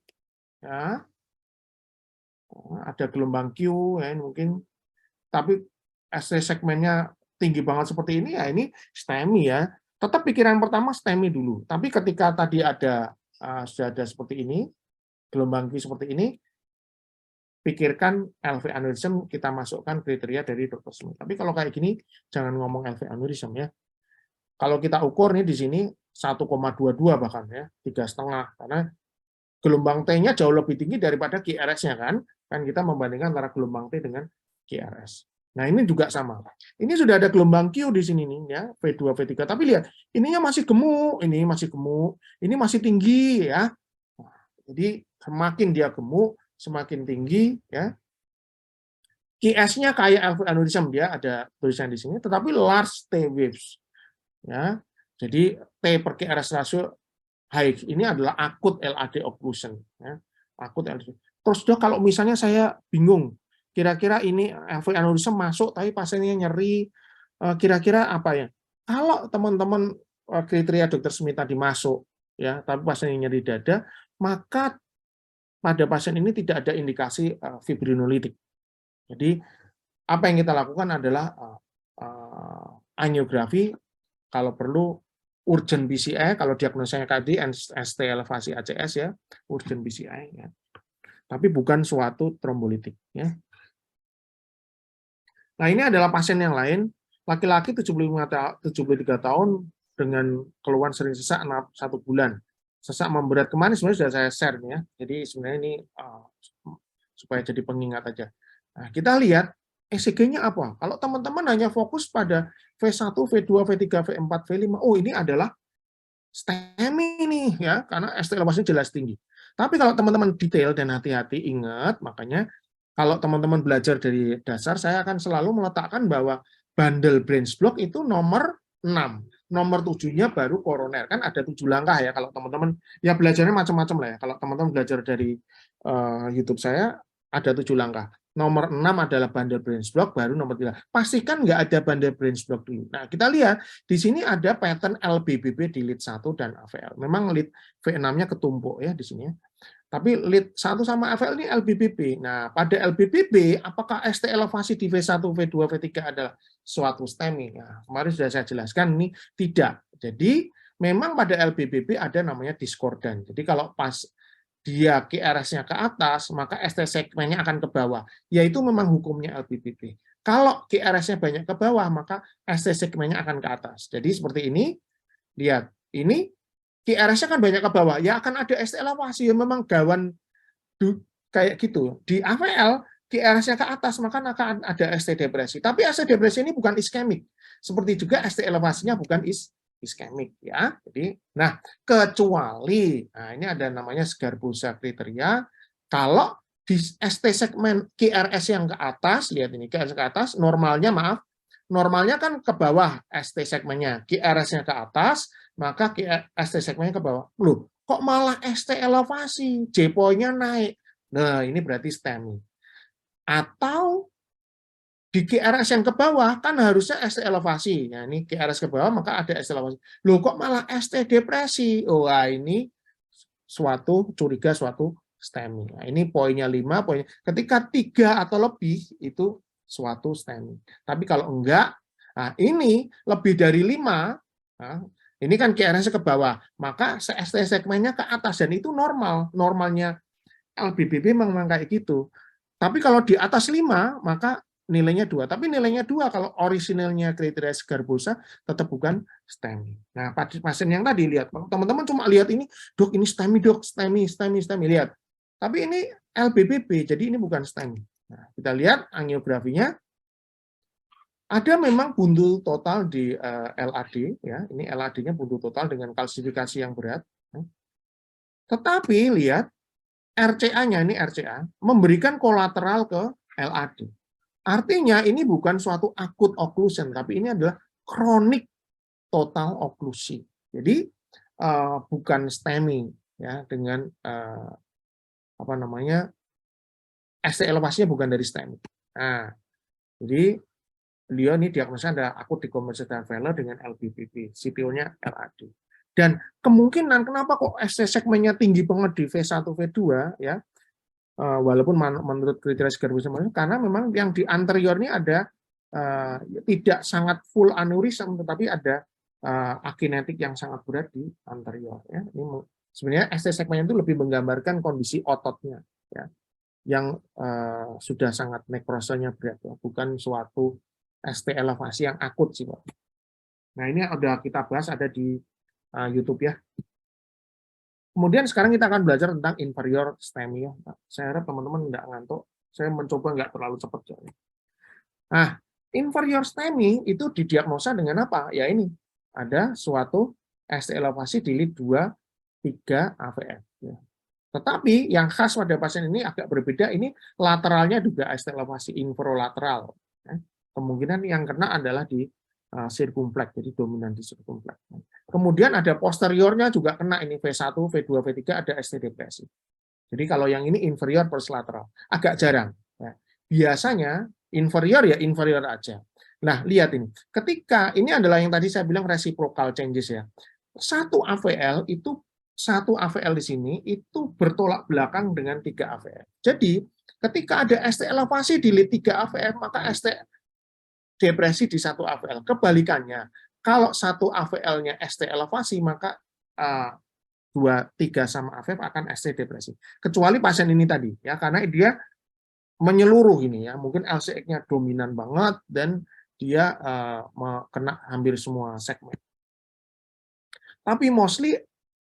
ya, ada gelombang Q ya mungkin, tapi ST segmennya tinggi banget seperti ini ya ini STEMI ya. Tetap pikiran pertama STEMI dulu. Tapi ketika tadi ada sudah ada seperti ini, gelombang Q seperti ini, pikirkan LV aneurism, kita masukkan kriteria dari Dr. Smith. Tapi kalau kayak gini jangan ngomong LV aneurism ya. Kalau kita ukur nih di sini 1,22 bahkan ya, 3,5 karena gelombang T-nya jauh lebih tinggi daripada QRS-nya kan kita membandingkan antara gelombang T dengan QRS. Nah ini juga sama. Ini sudah ada gelombang Q di sini nih ya, V2, V3. Tapi lihat, ininya masih gemuk, ini masih gemuk, ini masih tinggi ya. Jadi semakin dia gemuk, semakin tinggi ya. QS-nya kayak LV aneurism, dia ada tulisan di sini, tetapi large T waves ya. Jadi T per QRS ratio high, ini adalah akut LAD occlusion. Ya. Akut LAD. Terus dok, kalau misalnya saya bingung, kira-kira ini LV aneurism masuk, tapi pasiennya nyeri, kira-kira apa ya? Kalau teman-teman kriteria Dr. Smith tadi masuk, ya, tapi pasiennya nyeri dada, maka pada pasien ini tidak ada indikasi fibrinolitik. Jadi apa yang kita lakukan adalah angiografi, kalau perlu urgent BCI, kalau diagnosanya tadi ST elevasi ACS ya, urgent BCI ya. Tapi bukan suatu trombolitik ya. Nah, ini adalah pasien yang lain, laki-laki 73 tahun dengan keluhan sering sesak 1 bulan. Sesak memberat kemarin sebenarnya sudah saya share ya. Jadi sebenarnya ini supaya jadi pengingat aja. Nah, kita lihat ECG-nya apa? Kalau teman-teman hanya fokus pada V1, V2, V3, V4, V5, oh ini adalah STEMI nih ya, karena ST elevasinya jelas tinggi. Tapi kalau teman-teman detail dan hati-hati, ingat, makanya kalau teman-teman belajar dari dasar, saya akan selalu meletakkan bahwa bundle branch block itu nomor 6. Nomor 7-nya baru koroner. Kan ada 7 langkah ya, kalau teman-teman, ya belajarnya macam-macam lah ya. Kalau teman-teman belajar dari YouTube saya, ada 7 langkah. Nomor 6 adalah bundle branch block, baru nomor 3. Pastikan nggak ada bundle branch block dulu. Nah, kita lihat, di sini ada pattern LBBB di lead 1 dan AVL. Memang lead V6-nya ketumpuk ya di sini. Tapi lead 1 sama FL ini LBBB. Nah, pada LBBB, apakah ST elevasi di V1, V2, V3 adalah suatu STEMI? Nah, kemarin sudah saya jelaskan, ini tidak. Jadi, memang pada LBBB ada namanya diskordan. Jadi, kalau pas dia QRS-nya ke atas, maka ST segmennya akan ke bawah. Yaitu memang hukumnya LBBB. Kalau QRS-nya banyak ke bawah, maka ST segmennya akan ke atas. Jadi, seperti ini. Lihat, ini QRS-nya kan banyak ke bawah, ya akan ada ST elevasi, ya memang gawan kayak gitu. Di AVL, QRS-nya ke atas, maka akan ada ST depresi. Tapi ST depresi ini bukan iskemik. Seperti juga ST elevasinya bukan iskemik. Ya. Jadi, nah, kecuali, nah ini ada namanya Sgarbosa kriteria, kalau di ST segmen QRS yang ke atas, lihat ini, QRS ke atas, normalnya, maaf, normalnya kan ke bawah ST segmennya, QRS-nya ke atas, maka ST segmennya ke bawah. Loh, kok malah ST elevasi, J-point-nya naik. Nah, ini berarti STEMI. Atau di QRS yang ke bawah, kan harusnya ST elevasi. Nah, ini QRS ke bawah, maka ada ST elevasi. Loh, kok malah ST depresi? Wah, ini suatu curiga, suatu STEMI. Nah, ini poinnya 5, poinnya. Ketika 3 atau lebih, itu suatu STEMI. Tapi kalau enggak, nah ini lebih dari 5, nah, ini kan QRS ke bawah, maka ST segmennya ke atas, dan itu normal. Normalnya LBBB memang kayak gitu. Tapi kalau di atas 5, maka nilainya 2. Tapi nilainya 2 kalau orisinalnya kriteria Sgarbosa tetap bukan STEMI. Nah, pasien yang tadi lihat, teman-teman cuma lihat ini, dok ini STEMI, dok, STEMI, STEMI, STEMI, lihat. Tapi ini LBBB, jadi ini bukan STEMI. Nah, kita lihat angiografinya, ada memang buntu total di LAD, ya. Ini LAD-nya buntu total dengan kalsifikasi yang berat. Tetapi lihat RCA-nya, ini RCA, memberikan kolateral ke LAD. Artinya ini bukan suatu akut occlusion, tapi ini adalah kronik total oklusi. Jadi bukan STEMI, ya, dengan apa namanya, ST elevasinya bukan dari STEMI. Nah, jadi beliau ini diagnosa ada akut decompensated failure dengan LBBB, CPO-nya LAD. Dan kemungkinan kenapa kok ST segmennya tinggi banget di V1, V2, ya, walaupun menurut kriteria Sgarbosa, karena memang yang di anterior ini ada tidak sangat full aneurism, tetapi ada akinetik yang sangat berat di anterior. Ya. Ini sebenarnya ST segmennya itu lebih menggambarkan kondisi ototnya, ya, yang sudah sangat nekrosanya berat, ya, bukan suatu ST elevasi yang akut sih, Pak. Nah, ini udah kita bahas, ada di YouTube, ya. Kemudian sekarang kita akan belajar tentang inferior STEMI. Ya. Saya harap teman-teman nggak ngantuk. Saya mencoba nggak terlalu cepat. Nah, inferior STEMI itu didiagnosa dengan apa? Ya ini, ada suatu ST elevasi di lead 2, 3 AVF. Ya. Tetapi yang khas pada pasien ini agak berbeda, ini lateralnya juga ST elevasi inferolateral. Ya. Kemungkinan yang kena adalah di sirkumflex, jadi dominan di sirkumflex. Kemudian ada posteriornya juga kena, ini V1, V2, V3 ada ST depresi. Jadi kalau yang ini inferior plus lateral, agak jarang. Ya. Biasanya inferior ya inferior aja. Nah, lihat ini. Ketika ini adalah yang tadi saya bilang reciprocal changes, ya. Satu AVL di sini itu bertolak belakang dengan 3 AVF. Jadi, ketika ada ST elevasi di lead 3 AVF, maka ST depresi di satu AVL. Kebalikannya, kalau satu AVL-nya ST elevasi, maka 2, 3 sama AVF akan ST depresi. Kecuali pasien ini tadi, ya, karena dia menyeluruh ini, ya, mungkin LCX-nya dominan banget dan dia kena hampir semua segmen. Tapi mostly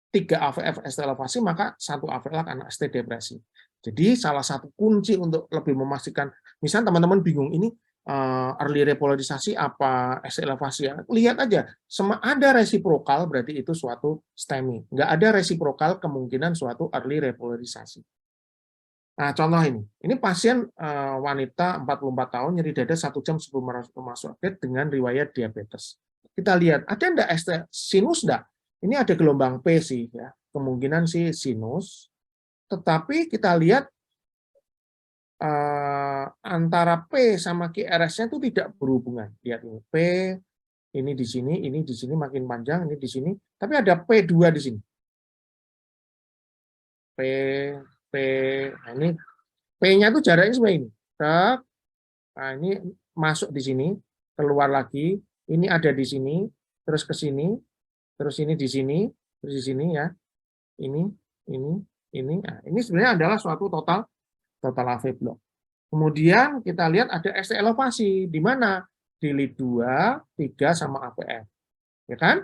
3 AVF ST elevasi, maka satu AVL akan ST depresi. Jadi salah satu kunci untuk lebih memastikan, misalnya teman-teman bingung ini early repolarisasi apa ST elevasi, ya, lihat aja, ada resiprokal berarti itu suatu STEMI, nggak ada resiprokal kemungkinan suatu early repolarisasi. Nah, contoh ini pasien wanita 44 tahun, nyeri dada 1 jam sebelum masuk update dengan riwayat diabetes. Kita lihat, ada enggak sinus enggak? Ini ada gelombang P sih, ya. Kemungkinan sih sinus. Tetapi kita lihat antara P sama QRS-nya itu tidak berhubungan. Lihat ini, P ini di sini makin panjang, ini di sini. Tapi ada P2 di sini. P P. Nah, ini P-nya itu jaraknya seperti ini. Nah, ini masuk di sini, keluar lagi, ini ada di sini, terus ke sini, terus ini di sini, terus di sini ya. Ini, ini, ini. Nah, ini sebenarnya adalah suatu total AV block. Kemudian kita lihat ada ST elevasi di mana? Di lead 2, 3 sama AVF. Ya kan?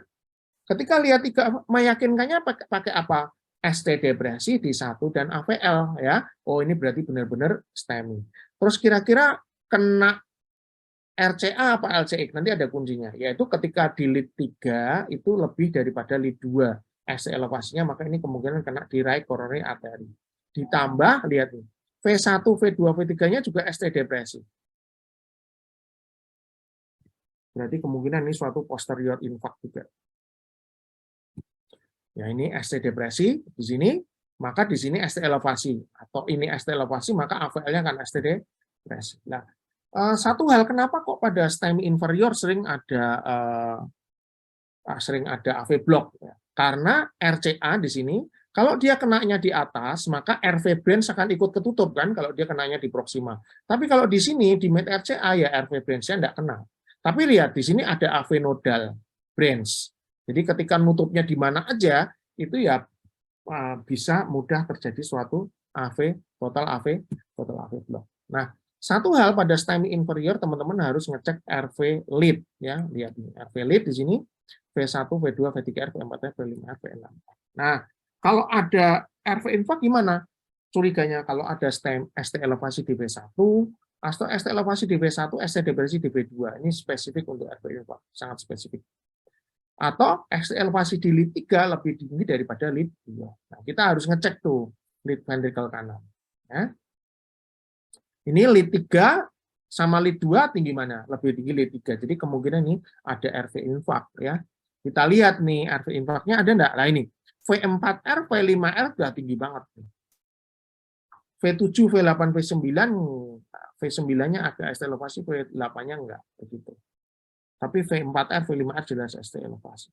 Ketika lihat 3 meyakinkannya pakai apa? ST depresi di 1 dan AVL ya. Oh, ini berarti benar-benar STEMI. Terus kira-kira kena RCA apa LCX? Nanti ada kuncinya, yaitu ketika di lead 3 itu lebih daripada lead 2 ST elevasinya, maka ini kemungkinan kena di right coronary artery. Ditambah, lihat nih, V1, V2, V3-nya juga ST depresi. Berarti kemungkinan ini suatu posterior infarct juga. Ya, ini ST depresi di sini, maka di sini ST elevasi. Atau ini ST elevasi, maka AVL-nya kan ST depresi. Nah, satu hal kenapa kok pada STEMI inferior sering ada AV block ya. Karena RCA di sini kalau dia kenanya di atas maka RV branch akan ikut ketutup kan kalau dia kenanya di proxima. Tapi kalau di sini di mid RCA ya RV branch-nya enggak kena. Tapi lihat di sini ada AV nodal branch. Jadi ketika nutupnya di mana aja itu ya bisa mudah terjadi suatu total AV block. Nah, satu hal pada STEMI inferior teman-teman harus ngecek RV lead ya, lihat nih RV lead di sini V1, V2, V3, V4, V5, V6. Nah, kalau ada RV infarct gimana? Curiganya kalau ada ST elevasi di V1 atau ST elevasi di V1, ST depresi di V2. Ini spesifik untuk RV infarct, sangat spesifik. Atau ST elevasi di lead 3 lebih tinggi daripada lead 2. Nah, kita harus ngecek tuh lead ventricle kanan. Ya. Ini lead 3 sama lead 2 tinggi mana? Lebih tinggi lead 3. Jadi kemungkinan ini ada RV infarct ya. Kita lihat nih RV infarct-nya ada enggak? Nah ini V4R, V5R sudah tinggi banget. V7, V8, V9, V9-nya ada ST elevasi, V8-nya enggak begitu. Tapi V4R, V5R jelas ST elevasi.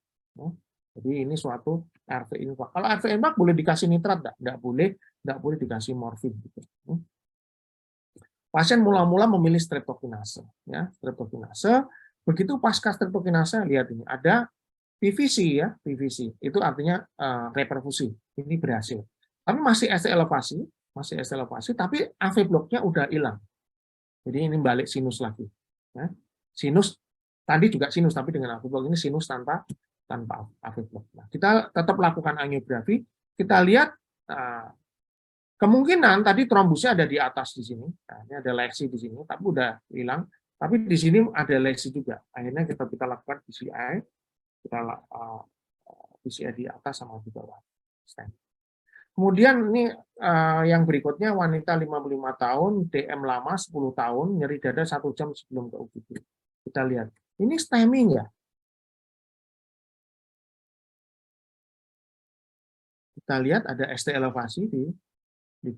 Jadi ini suatu RV infarct. Kalau RV infarct boleh dikasih nitrat enggak? Enggak boleh dikasih morfin gitu. Pasien mula-mula memilih streptokinase ya, streptokinase. Begitu pasca streptokinase lihat ini ada PVC ya, PVC itu artinya reperfusi. Ini berhasil. Tapi masih ST elevasi, tapi AV block-nya udah hilang. Jadi ini balik sinus lagi. Ya. Sinus tadi juga sinus, tapi dengan AV block ini sinus tanpa AV block. Nah, kita tetap lakukan angiografi. Kita lihat kemungkinan tadi trombusnya ada di atas di sini. Nah, ini ada lesi di sini, tapi udah hilang. Tapi di sini ada lesi juga. Akhirnya kita lakukan PCI. Kita PCI di atas sama di bawah. Kemudian ini yang berikutnya wanita 55 tahun, DM lama 10 tahun, nyeri dada 1 jam sebelum ke UGD. Kita lihat. Ini STEMI ya. Kita lihat ada ST elevasi di 2,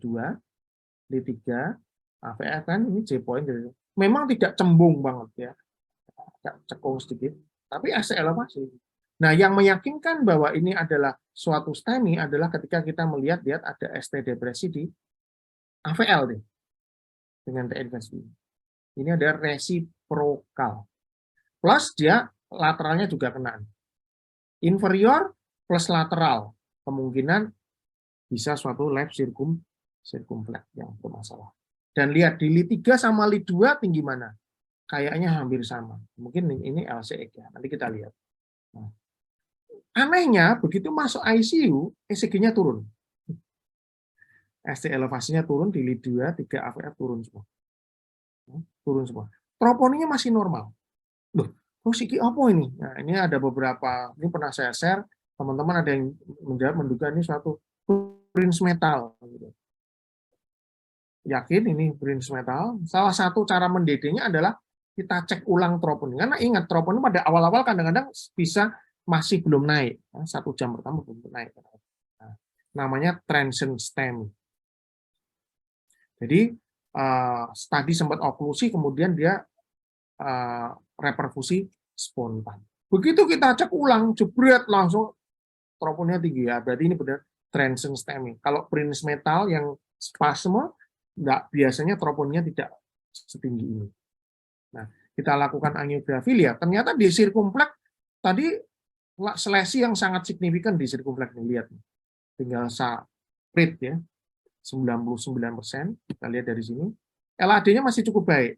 di 3, AVF kan ini J point. Memang tidak cembung banget ya. Cekung sedikit, tapi ST elevasi. Nah, yang meyakinkan bahwa ini adalah suatu STEMI adalah ketika kita melihat ada ST depresi di AVL nih, dengan TNVSV. Ini ada resiprokal. Plus dia lateralnya juga kena. Inferior plus lateral. Kemungkinan bisa suatu left circumflex yang bermasalah. Dan lihat di lead 3 sama lead 2 tinggi mana? Kayaknya hampir sama. Mungkin ini LCX ya. Nanti kita lihat. Nah, anehnya, begitu masuk ICU, ECG-nya turun. ST elevasinya turun di lead 2, 3 AVF turun semua. Turun semua. Troponininya masih normal. Loh, ECG apa ini? Nah, ini ada beberapa, ini pernah saya share, teman-teman ada yang menduga ini suatu Prince metal. Yakin ini Prince metal? Salah satu cara mendedenya adalah kita cek ulang troponin. Karena ingat, troponin pada awal-awal kadang-kadang bisa masih belum naik. 1 jam pertama belum naik. Nah, namanya transient STEMI. Jadi, tadi sempat oklusi, kemudian dia reperfusi spontan. Begitu kita cek ulang, jebret langsung troponnya tinggi ya. Berarti ini benar transient STEMI. Kalau Prince metal yang spasme, biasanya troponnya tidak setinggi ini. Nah, kita lakukan angiografi, lihat ternyata di sirkumflex tadi selesi yang sangat signifikan di sirkumflex nih, lihat. Tinggal rate ya, 99%, kita lihat dari sini. LAD-nya masih cukup baik.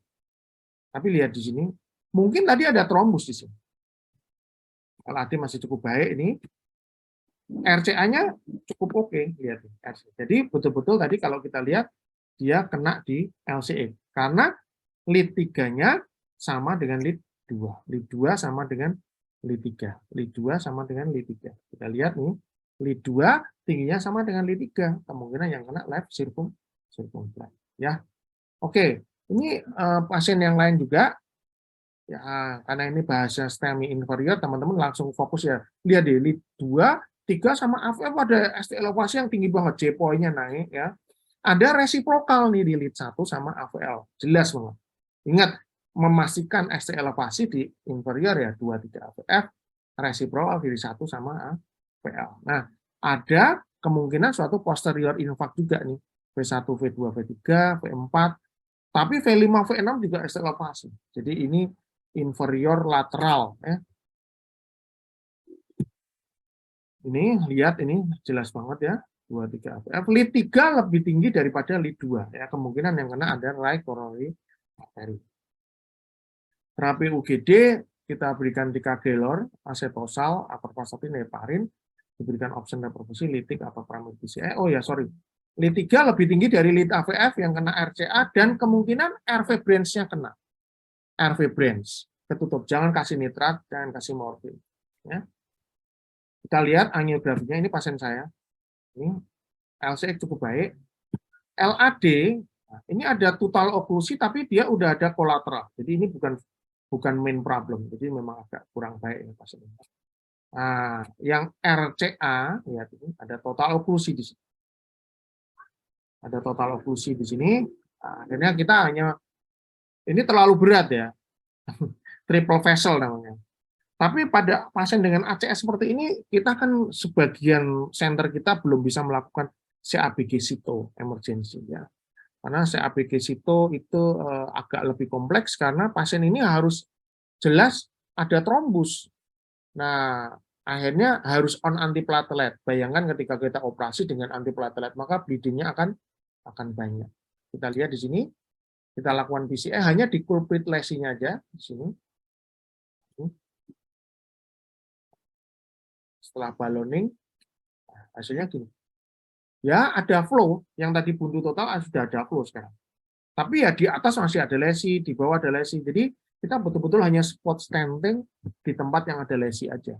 Tapi lihat di sini, mungkin tadi ada trombus di sini. LAD masih cukup baik ini. RCA-nya cukup oke, lihat. Jadi betul-betul tadi kalau kita lihat dia kena di LCE karena lead 3-nya sama dengan lead 2. Lead 2 sama dengan lead 3. Lead 2 sama dengan lead 3. Kita lihat nih, lead 2 tingginya sama dengan lead 3. Kemungkinan yang kena left circumflex. Ya. Oke, ini pasien yang lain juga. Ya, karena ini bahasa STEMI inferior, teman-teman langsung fokus ya. Lihat deh, lead 2, 3 sama AVF ada ST elevasi yang tinggi banget, J point-nya naik ya. Ada resiprokal nih di lead 1 sama AVL. Jelas banget. Ingat, memastikan ST elevasi di inferior ya 2, 3 AVF, resiprokal di 1 sama AVL. Nah, ada kemungkinan suatu posterior infarct juga nih. V1, V2, V3, V4, tapi V5, V6 juga ST elevasi. Jadi ini inferior lateral ya. Ini lihat ini jelas banget ya. 2, 3 AVF. Lead 3 lebih tinggi daripada lead 2 ya. Kemungkinan yang kena ada right coronary artery. Terapi UGD kita berikan ticagrelor, acetosal, atorvastatin, heparin, diberikan option reperfusi, litik atau pramid PCI. Oh ya, sorry. Lead 3 lebih tinggi dari lead AVF yang kena RCA dan kemungkinan RV branch-nya kena. RV branch ketutup, jangan kasih nitrat, jangan kasih morfin. Ya. Kita lihat angiografinya, ini pasien saya. Ini LCX cukup baik. LAD, nah, ini ada total oklusi tapi dia udah ada kolateral. Jadi ini bukan main problem. Jadi memang agak kurang baik ini pasien. Nah, yang RCA, lihat ini ada total oklusi di sini. Ada total oklusi di sini. Nah, akhirnya kita hanya ini terlalu berat ya. Triple vessel namanya. Tapi pada pasien dengan ACS seperti ini, kita kan sebagian center kita belum bisa melakukan CABG cyto emergency ya. Karena CABG cyto itu agak lebih kompleks karena pasien ini harus jelas ada trombus. Nah, akhirnya harus on antiplatelet. Bayangkan ketika kita operasi dengan antiplatelet, maka bleeding-nya akan banyak. Kita lihat di sini, kita lakukan PCI hanya di culprit lesinya aja di sini. Setelah balloning, hasilnya gini. Ya, ada flow. Yang tadi buntu total sudah ada flow sekarang. Tapi ya di atas masih ada lesi, di bawah ada lesi. Jadi kita betul-betul hanya spot stenting di tempat yang ada lesi aja.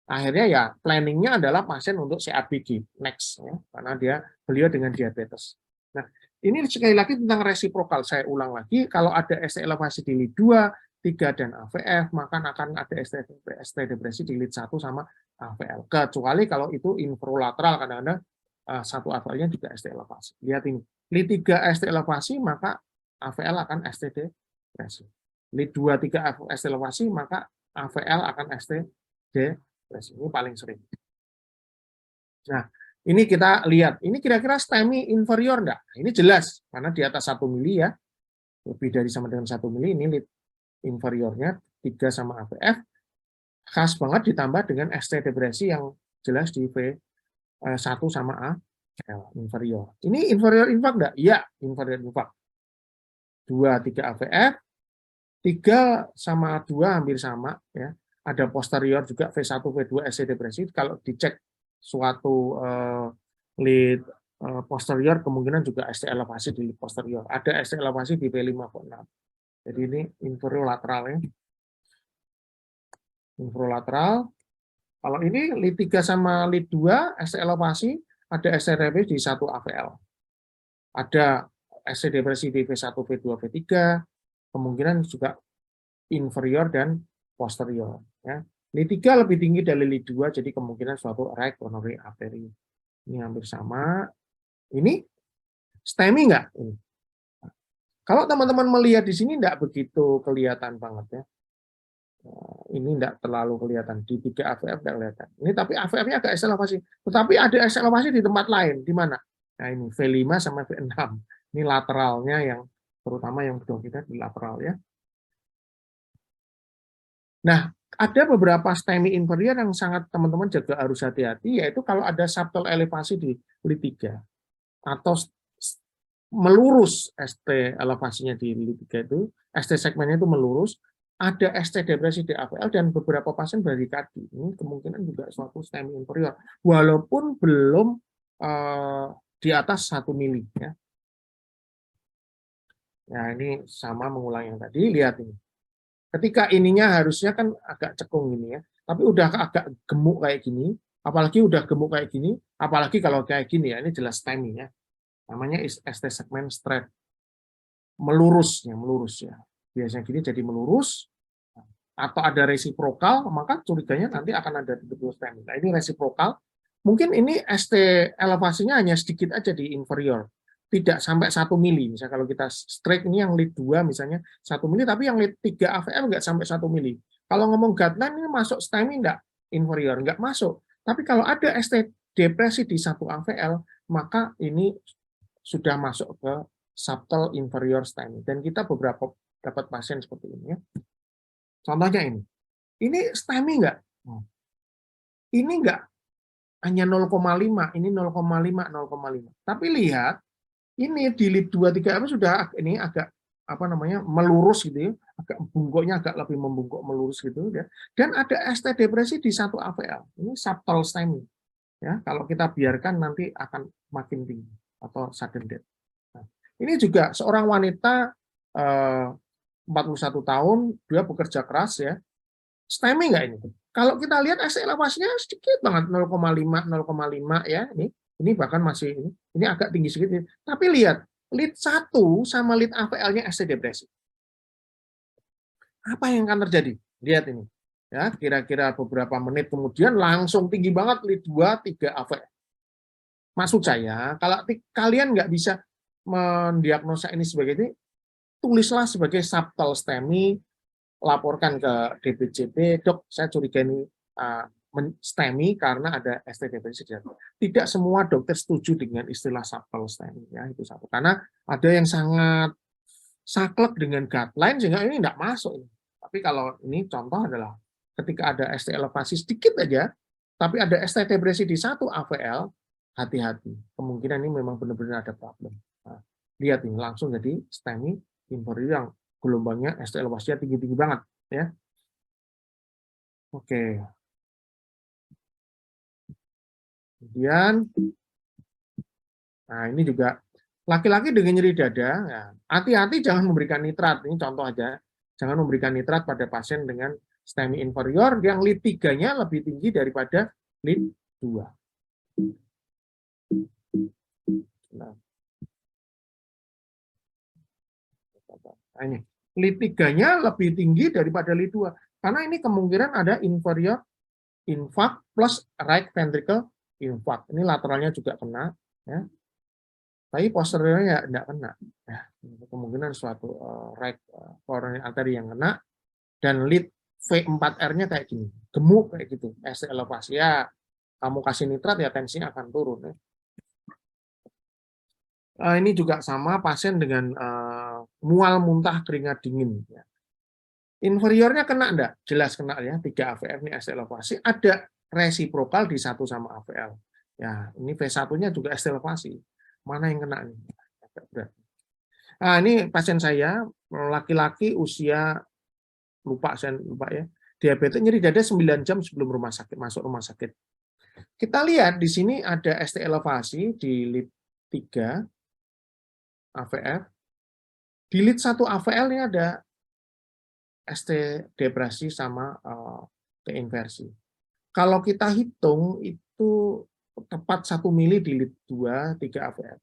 Akhirnya ya planningnya adalah pasien untuk CABG next ya, karena beliau dengan diabetes. Nah, ini sekali lagi tentang resiprokal. Saya ulang lagi, kalau ada ST elevasi di lead 2, 3 dan AVF, maka akan ada ST depresi di lead 1 sama AVL. Kecuali kalau itu infralateral, kadang-kadang satu AVL-nya juga ST elevasi. Lihat ini, lead 3 ST elevasi, maka AVL akan ST depresi. Lead 2, 3 ST elevasi, maka AVL akan ST depresi. Ini paling sering. Nah, ini kita lihat, ini kira-kira STEMI inferior enggak? Ini jelas, karena di atas 1 mili ya, lebih dari sama dengan 1 mili, ini lead inferiornya 3 sama AVF, khas banget ditambah dengan ST depresi yang jelas di V1 sama AL, inferior. Ini inferior infarct enggak? Iya, inferior infarct. 2, 3 AVF, 3 sama 2 hampir sama, ya. Ada posterior juga V1, V2 ST depresi, kalau dicek suatu lead posterior kemungkinan juga ST elevasi di posterior. Ada ST elevasi di V5, V6. Jadi ini inferior lateral ya. Infralateral. Kalau ini lead 3 sama lead 2 ST elevasi, ada ST depresi di 1 AVL. Ada ST depresi di V1, V2, V3, kemungkinan juga inferior dan posterior ya. Lead 3 lebih tinggi dari lead 2, jadi kemungkinan suatu right coronary artery. Ini hampir sama. Ini STEMI enggak? Ini. Kalau teman-teman melihat di sini enggak begitu kelihatan banget ya. Ini enggak terlalu kelihatan. Di 3 AVF enggak kelihatan. Ini tapi AVF-nya agak ST elevasi. Tetapi ada ST elevasi di tempat lain. Di mana? Nah ini V5 sama V6. Ini lateralnya yang terutama yang dominan di lateral ya. Nah, ada beberapa STEMI inferior yang sangat teman-teman juga harus hati-hati, yaitu kalau ada subtle elevasi di lid 3 atau melurus ST elevasinya di lid 3 itu, ST segmennya itu melurus, ada ST depresi di AVL dan beberapa pasien bradikadi. Ini kemungkinan juga suatu STEMI inferior, walaupun belum di atas 1 mili. Ya. Nah, ini sama mengulang yang tadi, lihat ini. Ketika ininya harusnya kan agak cekung gini ya, tapi udah agak gemuk kayak gini, apalagi udah gemuk kayak gini, apalagi kalau kayak gini ya, ini jelas STEMI ya. Namanya ST segment straight. Melurus ya. Biasanya gini jadi melurus, atau ada resiprokal, maka curiganya nanti akan ada betul STEMI. Nah, ini resiprokal, mungkin ini ST elevasinya hanya sedikit aja di inferior, tidak sampai 1 mili. Misalnya kalau kita straight ini yang lead 2 misalnya 1 mili, tapi yang lead 3 AVL nggak sampai 1 mili. Kalau ngomong guideline ini masuk STEMI nggak inferior, nggak masuk. Tapi kalau ada ST depresi di 1 AVL, maka ini sudah masuk ke subtle inferior STEMI. Dan kita beberapa dapat pasien seperti ini ya. Contohnya ini STEMI nggak? Ini nggak hanya 0,5, ini 0,5, 0,5. Tapi lihat, ini di lead 2, 3 sudah ini agak apa namanya melurus gitu ya, agak bungkuknya agak lebih membungkuk melurus gitu ya. Dan ada ST depresi di 1 AVL. Ini subtle STEMI. Ya, kalau kita biarkan nanti akan makin tinggi atau sudden death. Nah, ini juga seorang wanita 41 tahun, dia bekerja keras ya. STEMI nggak ini? Kalau kita lihat ST elevasinya sedikit banget 0,5 ya ini bahkan masih ini agak tinggi sedikit. Tapi lihat lead 1 sama lead AVL-nya ST depresi. Apa yang akan terjadi? Lihat ini. Ya, kira-kira beberapa menit kemudian langsung tinggi banget lead 2, 3 AVL. Maksud saya, kalau kalian nggak bisa mendiagnosa ini sebagai ini, tulislah sebagai subtle STEMI, laporkan ke DPJP, dok, saya curiga ini STEMI karena ada ST depresi. Tidak semua dokter setuju dengan istilah subtle STEMI, ya itu satu. Karena ada yang sangat saklek dengan guideline sehingga ini tidak masuk. Tapi kalau ini contoh adalah ketika ada ST elevasi sedikit aja, tapi ada ST depresi di 1 AVL, hati-hati. Kemungkinan ini memang benar-benar ada problem. Nah, lihat ini langsung jadi STEMI inferior yang gelombangnya ST elevasinya tinggi-tinggi banget ya. Oke. Kemudian nah ini juga laki-laki dengan nyeri dada, ya, hati-hati jangan memberikan nitrat. Ini contoh aja. Jangan memberikan nitrat pada pasien dengan STEMI inferior yang lead 3-nya lebih tinggi daripada lead 2. Nah, ini lead 3-nya lebih tinggi daripada lead 2. Karena ini kemungkinan ada inferior infarct plus right ventricle infarct. Ini lateralnya juga kena. Ya. Tapi posteriornya ya tidak kena. Ya, kemungkinan suatu right coronary artery yang kena. Dan lead V4R-nya kayak gini. Gemuk kayak gitu. ST elevasi. Ya, kamu kasih nitrat ya tensinya akan turun. Ya. Ini juga sama pasien dengan mual muntah keringat dingin. Ya. Inferiornya kena enggak? Jelas kena ya. 3 AVR ini ST elevasi. Ada resiprokal di 1 sama AVL. Ya, ini V1-nya juga ST elevasi. Mana yang kena ini? Agak berat. Nah, ini pasien saya laki-laki usia saya lupa ya. Diabetes nyeri dada 9 jam sebelum masuk rumah sakit. Kita lihat di sini ada ST elevasi di lead 3 AVF. Di lead 1 AVL ini ada ST depresi sama T-inversi. Kalau kita hitung itu tepat 1 mili di lead 2, 3 AVF.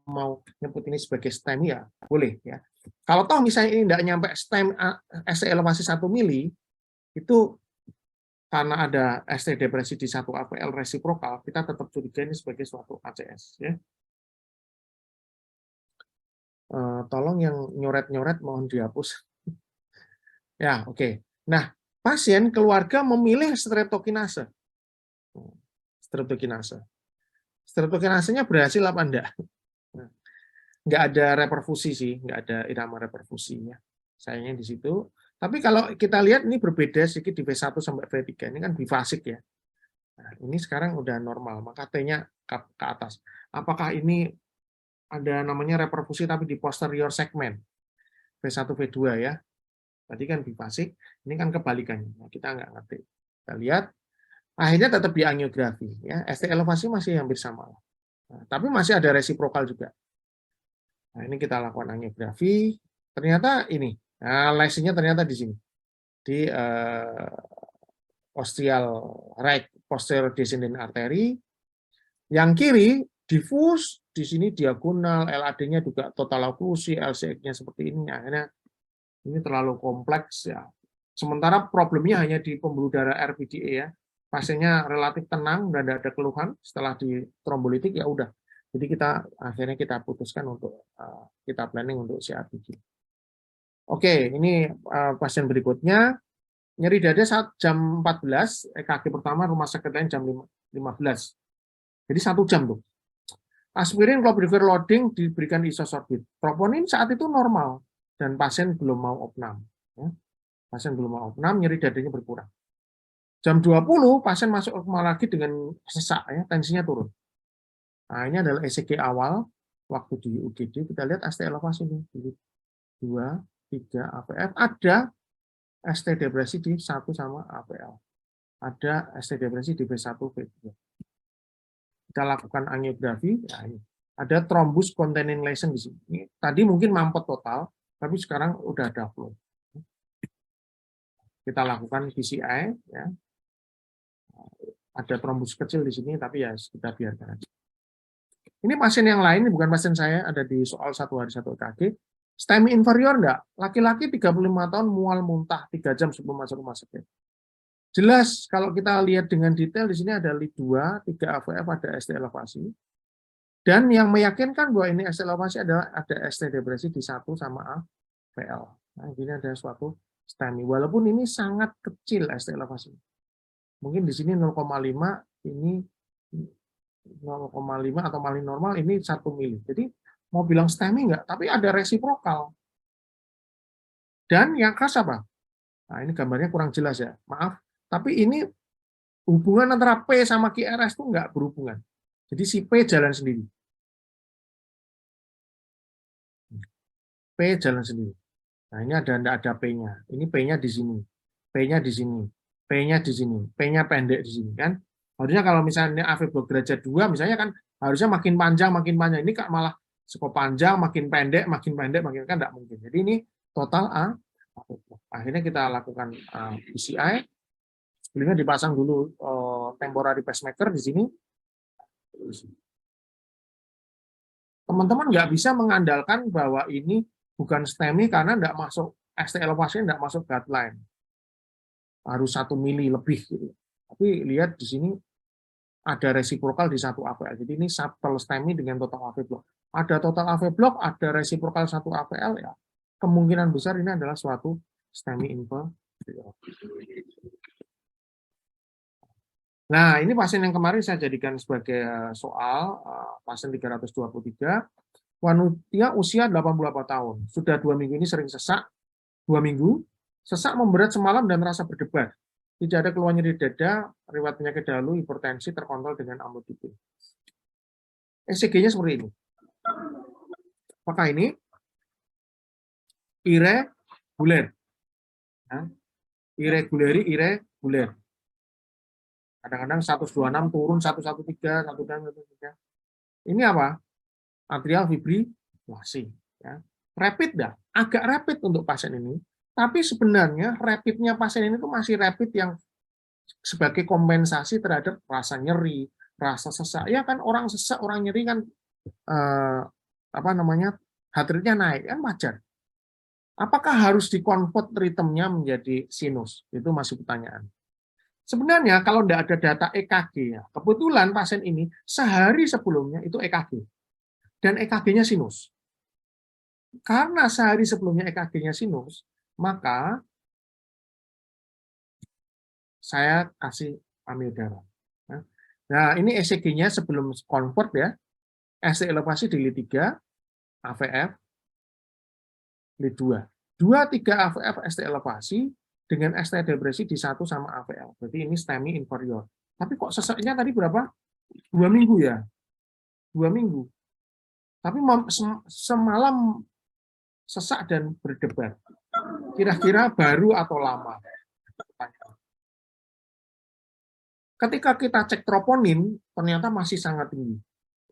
Mau nyebut ini sebagai STEMI ya boleh ya. Kalau toh misalnya ini tidak nyampe ST elevasi 1 mili, itu karena ada ST depresi di 1 AVL resiprokal, kita tetap curiga ini sebagai suatu ACS. Ya. Tolong yang nyoret-nyoret mohon dihapus. Ya, oke. Nah, pasien keluarga memilih streptokinase. Streptokinase. Streptokinasenya berhasil apa enggak? Nggak ada reperfusi sih, nggak ada irama reperfusinya. Sayangnya di situ. Tapi kalau kita lihat ini berbeda sedikit di V1 sampai V3. Ini kan bifasik ya. Nah, ini sekarang udah normal, maka T-nya ke atas. Apakah ini ada namanya reperfusi tapi di posterior segmen? V1, V2 ya. Tadi kan bifasik, ini kan kebalikannya. Nah, kita nggak ngerti. Kita lihat, akhirnya tetap di angiografi. Ya. ST elevasi masih hampir sama. Nah, tapi masih ada resiprokal juga. Nah, ini kita lakukan angiografi. Ternyata ini, nah, lesinya ternyata di sini. Di posterior descending artery. Yang kiri diffuse, di sini diagonal, LAD-nya juga total oklusi, LCX-nya seperti ini. Akhirnya ini terlalu kompleks ya. Sementara problemnya hanya di pembuluh darah RPDA ya. Pasiennya relatif tenang dan tidak ada keluhan setelah di trombolitik ya udah. Jadi akhirnya kita putuskan untuk kita planning untuk CRBG. Oke, ini pasien berikutnya. Nyeri dada saat jam 14, EKG pertama rumah sakit lain jam 15. Jadi 1 jam tuh. Aspirin clopidogrel loading diberikan isosorbit. Troponin saat itu normal dan pasien belum mau opnam. Ya. Pasien belum mau opnam, nyeri dadanya berkurang. Jam 20 pasien masuk rumah lagi dengan sesak, ya, tensinya turun. Nah, ini adalah ECG awal waktu di UGD. Kita lihat ST elevasi ini. 2, 3, AVF. Ada ST depresi di 1 sama AVL. Ada ST depresi di V1, V2. Kita lakukan angiografi. Ya, ini. Ada thrombus containing lesion di sini. Ini, tadi mungkin mampet total, tapi sekarang udah ada flow. Kita lakukan PCI. Ya. Ada trombus kecil di sini, tapi ya kita biarkan aja. Ini pasien yang lain, ini bukan pasien saya, ada di soal 1 hari 1 EKG. STEMI inferior enggak? Laki-laki 35 tahun mual muntah 3 jam sebelum masuk rumah sakit. Jelas kalau kita lihat dengan detail di sini ada LID 2, 3 AVF, ada ST elevasi. Dan yang meyakinkan bahwa ini ST elevasi adalah ada ST depresi di 1 sama AVL. Nah, ini ada suatu STEMI. Walaupun ini sangat kecil ST elevasi. Mungkin di sini 0,5, ini 0,5 atau paling normal ini 1 mili. Jadi mau bilang STEMI enggak, tapi ada resiprokal. Dan yang khas apa? Nah, ini gambarnya kurang jelas ya, maaf. Tapi ini hubungan antara P sama QRS itu enggak berhubungan. Jadi si P jalan sendiri. P jalan sendiri. Nah, ini enggak ada P-nya. Ini P-nya di sini. P-nya di sini. P-nya di sini. P-nya pendek di sini kan. Harusnya kalau misalnya AV blok derajat 2 misalnya kan harusnya makin panjang makin panjang. Ini kak malah cukup panjang makin pendek kan enggak mungkin. Jadi ini total A. Akhirnya kita lakukan PCI. Sebelumnya dipasang dulu temporary pacemaker di sini. Teman-teman nggak bisa mengandalkan bahwa ini bukan STEMI karena nggak masuk ST elevasi, nggak masuk guideline. Harus 1 mili lebih gitu. Tapi lihat di sini ada resiprokal di 1 AVL. Jadi ini subtle STEMI dengan total AV block. Ada total AV block, ada resiprokal 1 AVL ya. Kemungkinan besar ini adalah suatu STEMI inferior. Nah, ini pasien yang kemarin saya jadikan sebagai soal, pasien 323, wanita usia 88 tahun. Sudah 2 minggu ini sering sesak, 2 minggu, sesak memberat semalam dan rasa berdebar. Tidak ada keluhan nyeri dada, riwayat penyakit dahulu, hipertensi terkontrol dengan amlodipin. ECG-nya seperti ini. Apakah ini irregular? Irregular. Kadang-kadang 126 turun 113, 113. Ini apa? Atrial fibrilasi. Ya. Rapid dah, agak rapid untuk pasien ini. Tapi sebenarnya rapidnya pasien ini tuh masih rapid yang sebagai kompensasi terhadap rasa nyeri, rasa sesak. Ya kan orang sesak, orang nyeri kan heart rate-nya naik kan wajar. Apakah harus dikonvert ritmenya menjadi sinus? Itu masih pertanyaan. Sebenarnya kalau tidak ada data EKG, ya, kebetulan pasien ini sehari sebelumnya itu EKG. Dan EKG-nya sinus. Karena sehari sebelumnya EKG-nya sinus, maka saya kasih amiodarah. Nah, ini ECG-nya sebelum convert ya. ST elevasi di lead 3, AVF, lead 2. 2, 3 AVF ST elevasi dengan ST depresi di 1 sama AVL. Berarti ini STEMI inferior. Tapi kok sesaknya tadi berapa? 2 minggu ya? 2 minggu. Tapi semalam sesak dan berdebar. Kira-kira baru atau lama? Ketika kita cek troponin, ternyata masih sangat tinggi.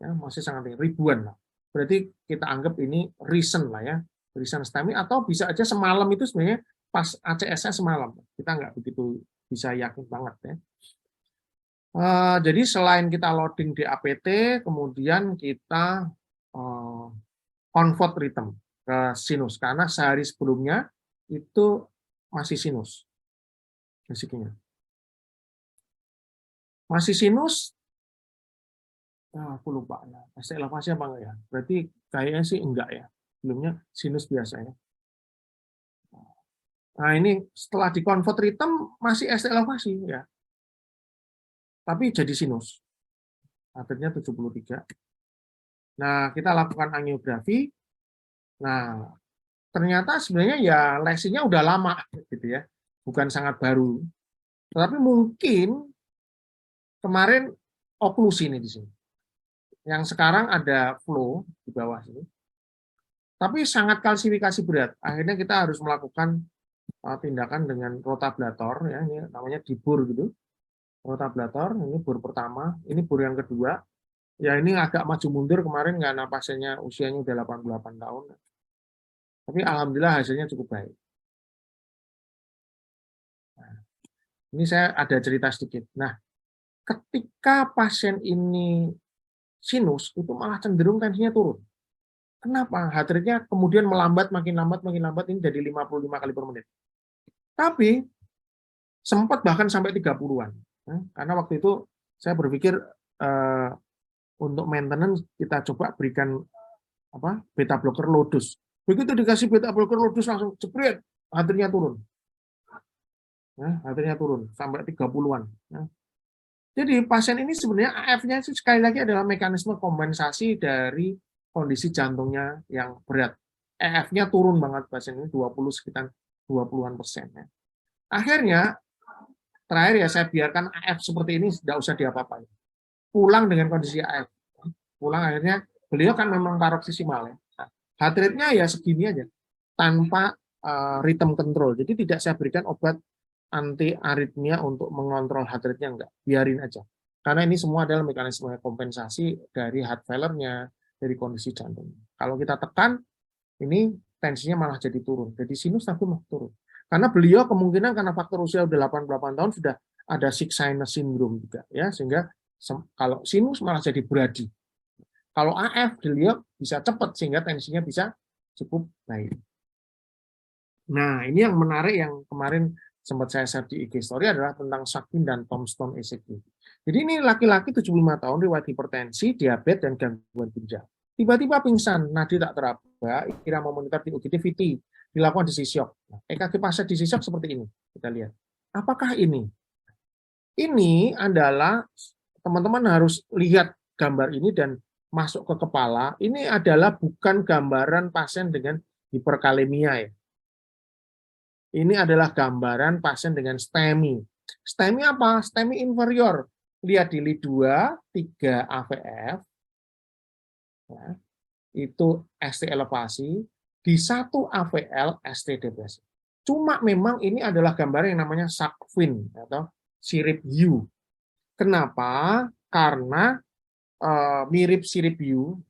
Ya, masih sangat tinggi, ribuan lah. Berarti kita anggap ini recent lah ya, recent STEMI, atau bisa aja semalam itu sebenarnya pas ACS-nya semalam. Kita nggak begitu bisa yakin banget ya. Jadi selain kita loading di APT, kemudian kita convert rhythm ke sinus, karena sehari sebelumnya itu masih sinus basicnya. Masih sinus, aku lupa ya, ST elevasi apa enggak ya? Berarti kayaknya sih enggak ya, sebelumnya sinus biasa ya. Nah ini setelah di-convert rhythm masih ST elevasi ya, tapi jadi sinus. Akhirnya 73. Nah kita lakukan angiografi. Nah ternyata sebenarnya ya lesinya udah lama gitu ya, bukan sangat baru. Tetapi mungkin kemarin oklusi nih di sini. Yang sekarang ada flow di bawah sini. Tapi sangat kalsifikasi berat. Akhirnya kita harus melakukan tindakan dengan rotablator ya, ini namanya dibur gitu. Rotablator, ini bur pertama, ini bur yang kedua. Ya ini agak maju mundur kemarin karena pasiennya usianya udah 88 tahun. Tapi alhamdulillah hasilnya cukup baik. Nah, ini saya ada cerita sedikit. Nah, ketika pasien ini sinus, itu malah cenderung tensinya turun. Kenapa? Heart rate-nya kemudian melambat, makin lambat, ini jadi 55 kali per menit. Tapi, sempat bahkan sampai 30-an. Karena waktu itu saya berpikir untuk maintenance kita coba berikan beta blocker low dose. Begitu dikasih beta blocker low dose langsung jepret, heart rate-nya turun. Heart rate-nya turun sampai 30-an. Jadi pasien ini sebenarnya AF-nya sekali lagi adalah mekanisme kompensasi dari kondisi jantungnya yang berat. EF-nya turun banget pasien ini 20 sekitar 20-an%. Akhirnya terakhir ya saya biarkan AF seperti ini tidak usah diapa-apain. Pulang dengan kondisi AF. Pulang akhirnya beliau kan memang paroksimal ya. Heart rate-nya ya segini aja tanpa rhythm control. Jadi tidak saya berikan obat anti aritmia untuk mengontrol heart rate-nya enggak. Biarin aja. Karena ini semua adalah mekanisme kompensasi dari heart failure-nya, dari kondisi jantung. Kalau kita tekan, ini tensinya malah jadi turun. Jadi sinus tapi malah turun. Karena beliau kemungkinan karena faktor usia udah 88 tahun sudah ada sick sinus syndrome juga ya, sehingga kalau sinus malah jadi brady. Kalau AF beliau bisa cepat sehingga tensinya bisa cukup baik. Nah, ini yang menarik yang kemarin sempat saya share di IG story adalah tentang Saktin dan Tombstone ECG. Jadi ini laki-laki 75 tahun, riwayat hipertensi, diabetes, dan gangguan ginjal. Tiba-tiba pingsan, nadi tak teraba, kira memonitor di UGT-VT, dilakukan DC shock. EKG pasca DC shock seperti ini, kita lihat. Apakah ini? Ini adalah, teman-teman harus lihat gambar ini dan masuk ke kepala, ini adalah bukan gambaran pasien dengan hiperkalemia ya. Ini adalah gambaran pasien dengan STEMI. STEMI apa? STEMI inferior. Lihat di lead 2, 3 AVF. Ya, itu ST elevasi. Di 1 AVL, ST depresi. Cuma memang ini adalah gambar yang namanya SACVIN atau sirip U. Kenapa? Karena mirip sirip U.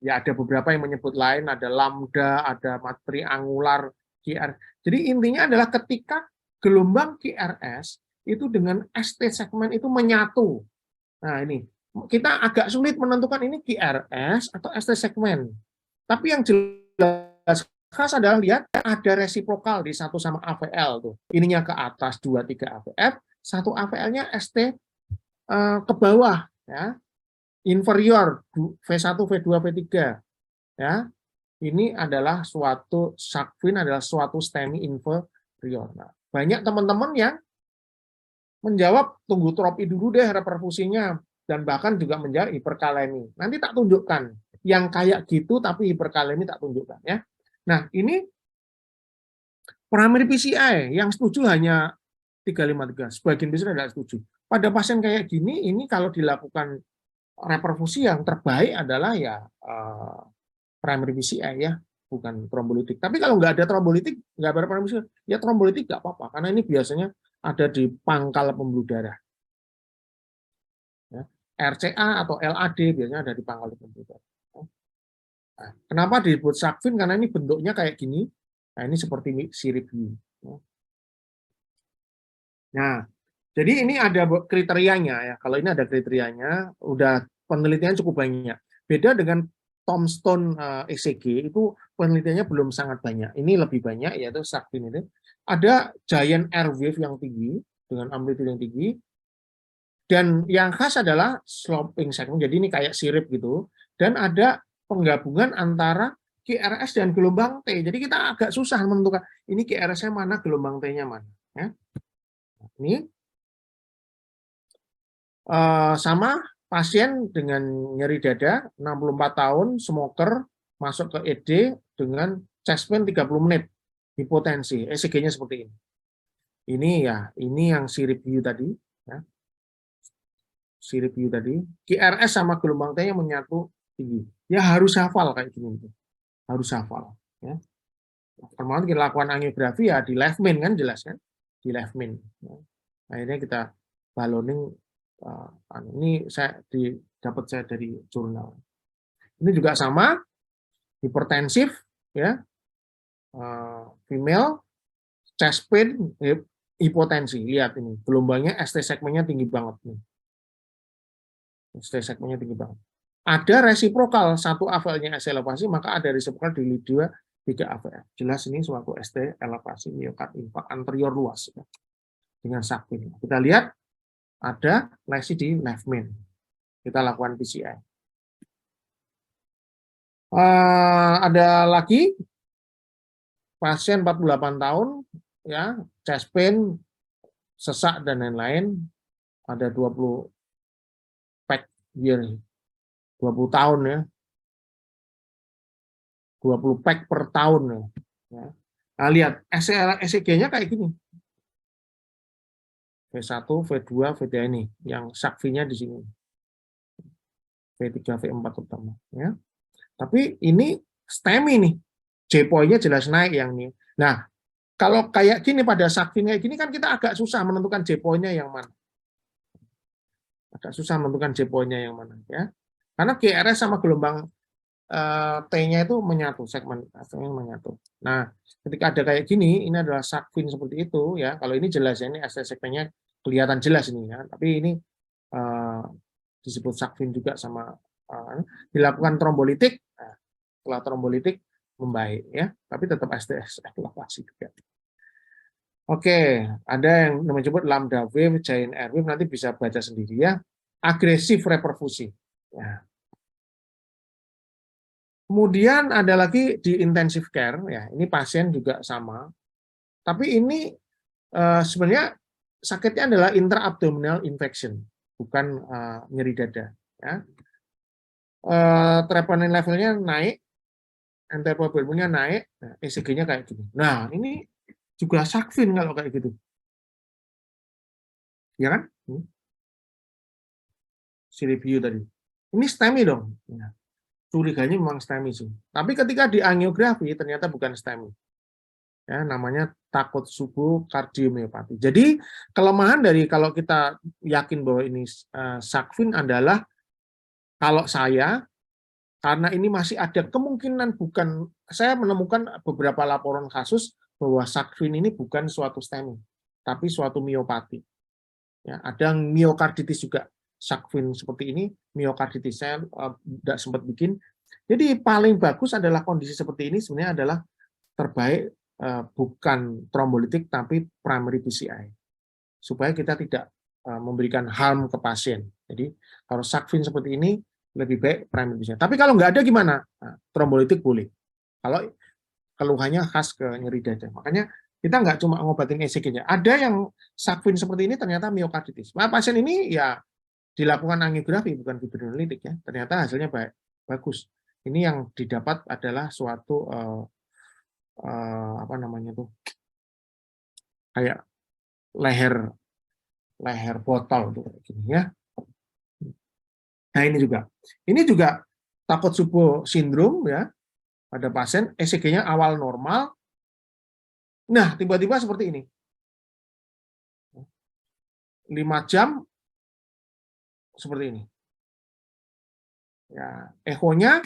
Ya ada beberapa yang menyebut lain, ada lambda, ada triangular, QR. Jadi intinya adalah ketika gelombang QRS itu dengan ST segmen itu menyatu. Nah ini, kita agak sulit menentukan ini QRS atau ST segmen. Tapi yang jelas khas adalah lihat ada resiprokal di 1 sama AVL tuh. Ininya ke atas 2 3 AVF, 1 AVL-nya ST ke bawah ya. Inferior V1, V2, V3 ya. Ini adalah suatu SACVIN adalah suatu STEMI inferior. Nah, banyak teman-teman yang menjawab tunggu tropi dulu deh reperfusinya. dan bahkan juga menjadi hiperkalemi. Nanti tak tunjukkan yang kayak gitu tapi hiperkalemi tak tunjukkan ya. Nah, ini primary PCI yang setuju hanya 353. Sebagian besar tidak setuju. Pada pasien kayak gini, ini kalau dilakukan reperfusi yang terbaik adalah ya primary PCI ya, bukan trombolitik. Tapi kalau nggak ada trombolitik, nggak ada primary PCI, ya trombolitik nggak apa-apa, karena ini biasanya ada di pangkal pembuluh darah. Ya. RCA atau LAD biasanya ada di pangkal pembuluh darah. Nah, kenapa disebut sakvin? Karena ini bentuknya kayak gini. Nah, ini seperti sirip hiu. Nah, jadi ini ada kriterianya ya. Kalau ini ada kriterianya, udah penelitiannya cukup banyak. Beda dengan Tombstone ECG itu penelitiannya belum sangat banyak. Ini lebih banyak yaitu sakvin itu. Ada giant air wave yang tinggi dengan amplitude yang tinggi. Dan yang khas adalah sloping segment. Jadi ini kayak sirip gitu. Dan ada penggabungan antara QRS dan gelombang T. Jadi kita agak susah menentukan ini QRS-nya mana, gelombang T-nya mana. Ya. Ini sama pasien dengan nyeri dada, 64 tahun, smoker, masuk ke ED dengan chest pain 30 menit, hipotensi, ECG-nya seperti ini. Ini ya, ini yang sirip hiu tadi. Ya. Sirip hiu tadi, QRS sama gelombang T-nya menyatu tinggi. Ya harus hafal kayak gini. Harus hafal. Ya. Kemarin kita lakukan angiografi ya di left main kan jelas kan, di left main. Ya. Akhirnya kita baloning. Ini dapat saya dari jurnal. Ini juga sama, hipertensif, ya, female, chest pain, hipotensi. Lihat ini, gelombangnya ST segmennya tinggi banget nih. ST segmennya tinggi banget. Ada resiprokal, satu AVL-nya ST elevasi, maka ada resiprokal di 3 AVL. Jelas ini suatu ST elevasi miokard infark anterior luas ya, dengan sakvin. Kita lihat ada lesi di left main. Kita lakukan PCI. Ada lagi pasien 48 tahun, ya, chest pain, sesak dan lain-lain. Ada 20 pack year, 20 tahun ya. 20 pack per tahun ya. Nah, lihat ECG-nya kayak gini. V1, V2, V3 ini yang sakvinya di sini. V3, V4 terutama ya. Tapi ini STEMI nih. J-point-nya jelas naik yang ini. Nah, kalau kayak gini pada sakvin kayak gini kan kita agak susah menentukan J-point-nya yang mana. Agak susah menentukan J-point-nya yang mana ya. Karena QRS sama gelombang T-nya itu menyatu, segmen menyatu. Nah, ketika ada kayak gini, ini adalah sakvin seperti itu ya. Kalau ini jelas ya, ini ST segmennya kelihatan jelas ini ya. Tapi ini disebut sakvin juga sama dilakukan trombolitik. Nah, setelah trombolitik membaik ya, tapi tetap STS elevasi juga. Oke, ada yang menyebut lambda wave, giant air wave, nanti bisa baca sendiri ya. Agresif reperfusi. Ya. Kemudian ada lagi di intensive care, ya ini pasien juga sama, tapi ini sebenarnya sakitnya adalah intraabdominal infection, bukan nyeri dada. Ya. Troponin levelnya naik, antiprotoninnya naik, nah, ECG-nya kayak gini. Nah ini juga sakvin kalau kayak gitu, ya kan? Sirip hiu tadi. Ini STEMI dong. Ya. Curiganya memang STEMI sih. Tapi ketika di angiografi ternyata bukan STEMI. Ya, namanya Takotsubo kardiomyopati. Jadi kelemahan dari kalau kita yakin bahwa ini sakvin adalah kalau saya karena ini masih ada kemungkinan bukan, saya menemukan beberapa laporan kasus bahwa sakvin ini bukan suatu STEMI, tapi suatu miopati. Ya, ada miokarditis juga. Sakvin seperti ini, miokarditis saya tidak sempat bikin. Jadi paling bagus adalah kondisi seperti ini sebenarnya adalah terbaik bukan trombolitik tapi primary PCI supaya kita tidak memberikan harm ke pasien. Jadi kalau sakvin seperti ini lebih baik primary PCI. Tapi kalau nggak ada gimana? Nah, trombolitik boleh. Kalau keluhannya khas ke nyeri dada, makanya kita nggak cuma ngobatin ECG-nya. Ada yang sakvin seperti ini ternyata miokarditis. Nah, pasien ini ya dilakukan angiografi bukan fibrinolitik ya, ternyata hasilnya bagus. Ini yang didapat adalah suatu apa namanya tuh, kayak leher botol tuh kayak gini ya. Nah ini juga Takotsubo syndrome ya, pada pasien ECG-nya awal normal. Nah tiba-tiba seperti ini, 5 jam seperti ini. Ya, echonya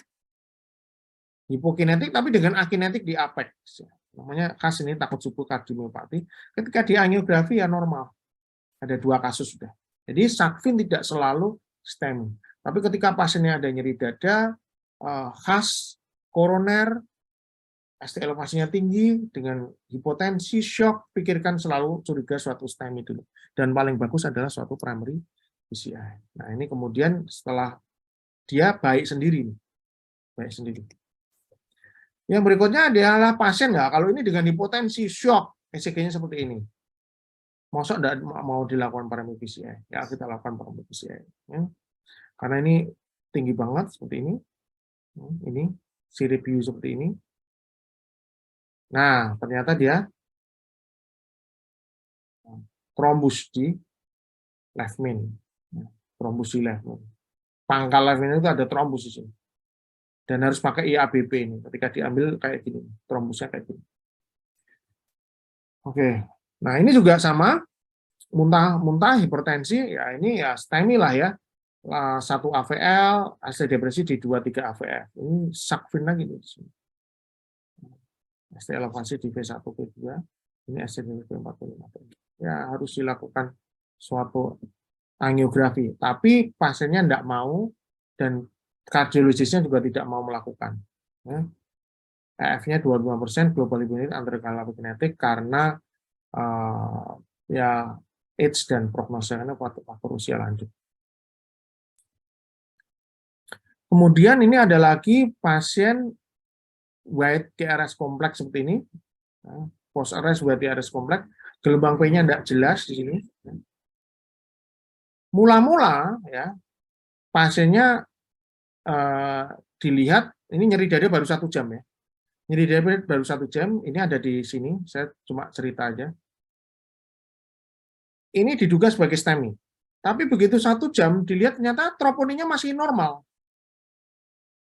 hipokinetik tapi dengan akinetik di apex. Namanya khas ini Takotsubo kardiomyopati. Ketika di angiografi ya normal. Ada 2 kasus sudah. Jadi sakvin tidak selalu STEMI. Tapi ketika pasiennya ada nyeri dada, khas koroner, ST elevasinya tinggi dengan hipotensi, shock, pikirkan selalu curiga suatu STEMI dulu. Dan paling bagus adalah suatu primary PCI. Nah ini kemudian setelah dia baik sendiri. Yang berikutnya adalah pasien nggak, kalau ini dengan hipotensi, shock, ECG-nya seperti ini. Masa nggak mau dilakukan primary PCI? Ya kita lakukan primary PCI. Ya. Karena ini tinggi banget seperti ini. Ini sirip view seperti ini. Nah, ternyata dia trombus di left main. Trombus di left main. Pangkal left main itu ada trombus di sini. Dan harus pakai IABP ini. Ketika diambil kayak gini, trombusnya kayak gini. Oke. Nah, ini juga sama, muntah hipertensi, ya ini ya STEMI lah ya. 1 AVL, ST depresi di 2-3 AVF. Ini sakvin lagi di sini. ST elevasi di V1, V2, ini ST V4, V5. Ya harus dilakukan suatu angiografi. Tapi pasiennya tidak mau dan kardiologisnya juga tidak mau melakukan. Ya. EF-nya 25%, global unit antarkalapikinetik karena ya age dan prognosisnya faktor usia lanjut. Kemudian ini ada lagi pasien white TRS kompleks seperti ini, post arrest white TRS kompleks, gelombang P-nya tidak jelas di sini. Mula-mula ya pasiennya dilihat ini nyeri dada baru 1 jam ya. Nyeri dada baru 1 jam, ini ada di sini, saya cuma cerita aja. Ini diduga sebagai STEMI. Tapi begitu 1 jam dilihat ternyata troponinnya masih normal.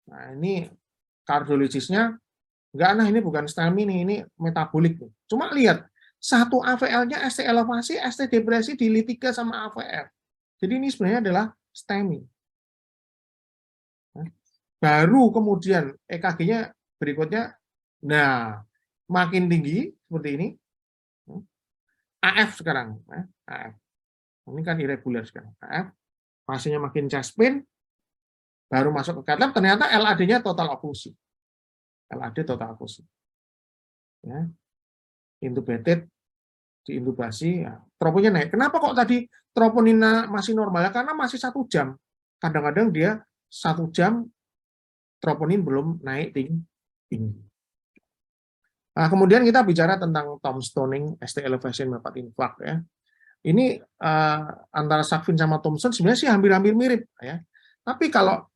Nah, ini kardiologisnya enggak, nah ini bukan STEMI nih, ini metabolik. Cuma lihat, 1 AVL-nya ST elevasi, ST depresi di LIT3 sama AVF. Jadi ini sebenarnya adalah STEMI. Baru kemudian EKG-nya berikutnya, nah makin tinggi seperti ini. AF sekarang, AF. Ini kan irregular sekarang. AF, pasiennya makin chest pain, baru masuk ke cath lab, ternyata LAD-nya total okusi. LAD total okusi. Ya. Intubated, diintubasi, ya. Troponnya naik. Kenapa kok tadi troponina masih normal? Ya, karena masih 1 jam. Kadang-kadang dia 1 jam troponin belum naik tinggi. Nah, kemudian kita bicara tentang tombstoning, ST elevation myocardial infarct ya. Ini antara sakvin sama tombstone sebenarnya sih hampir-hampir mirip ya. Tapi kalau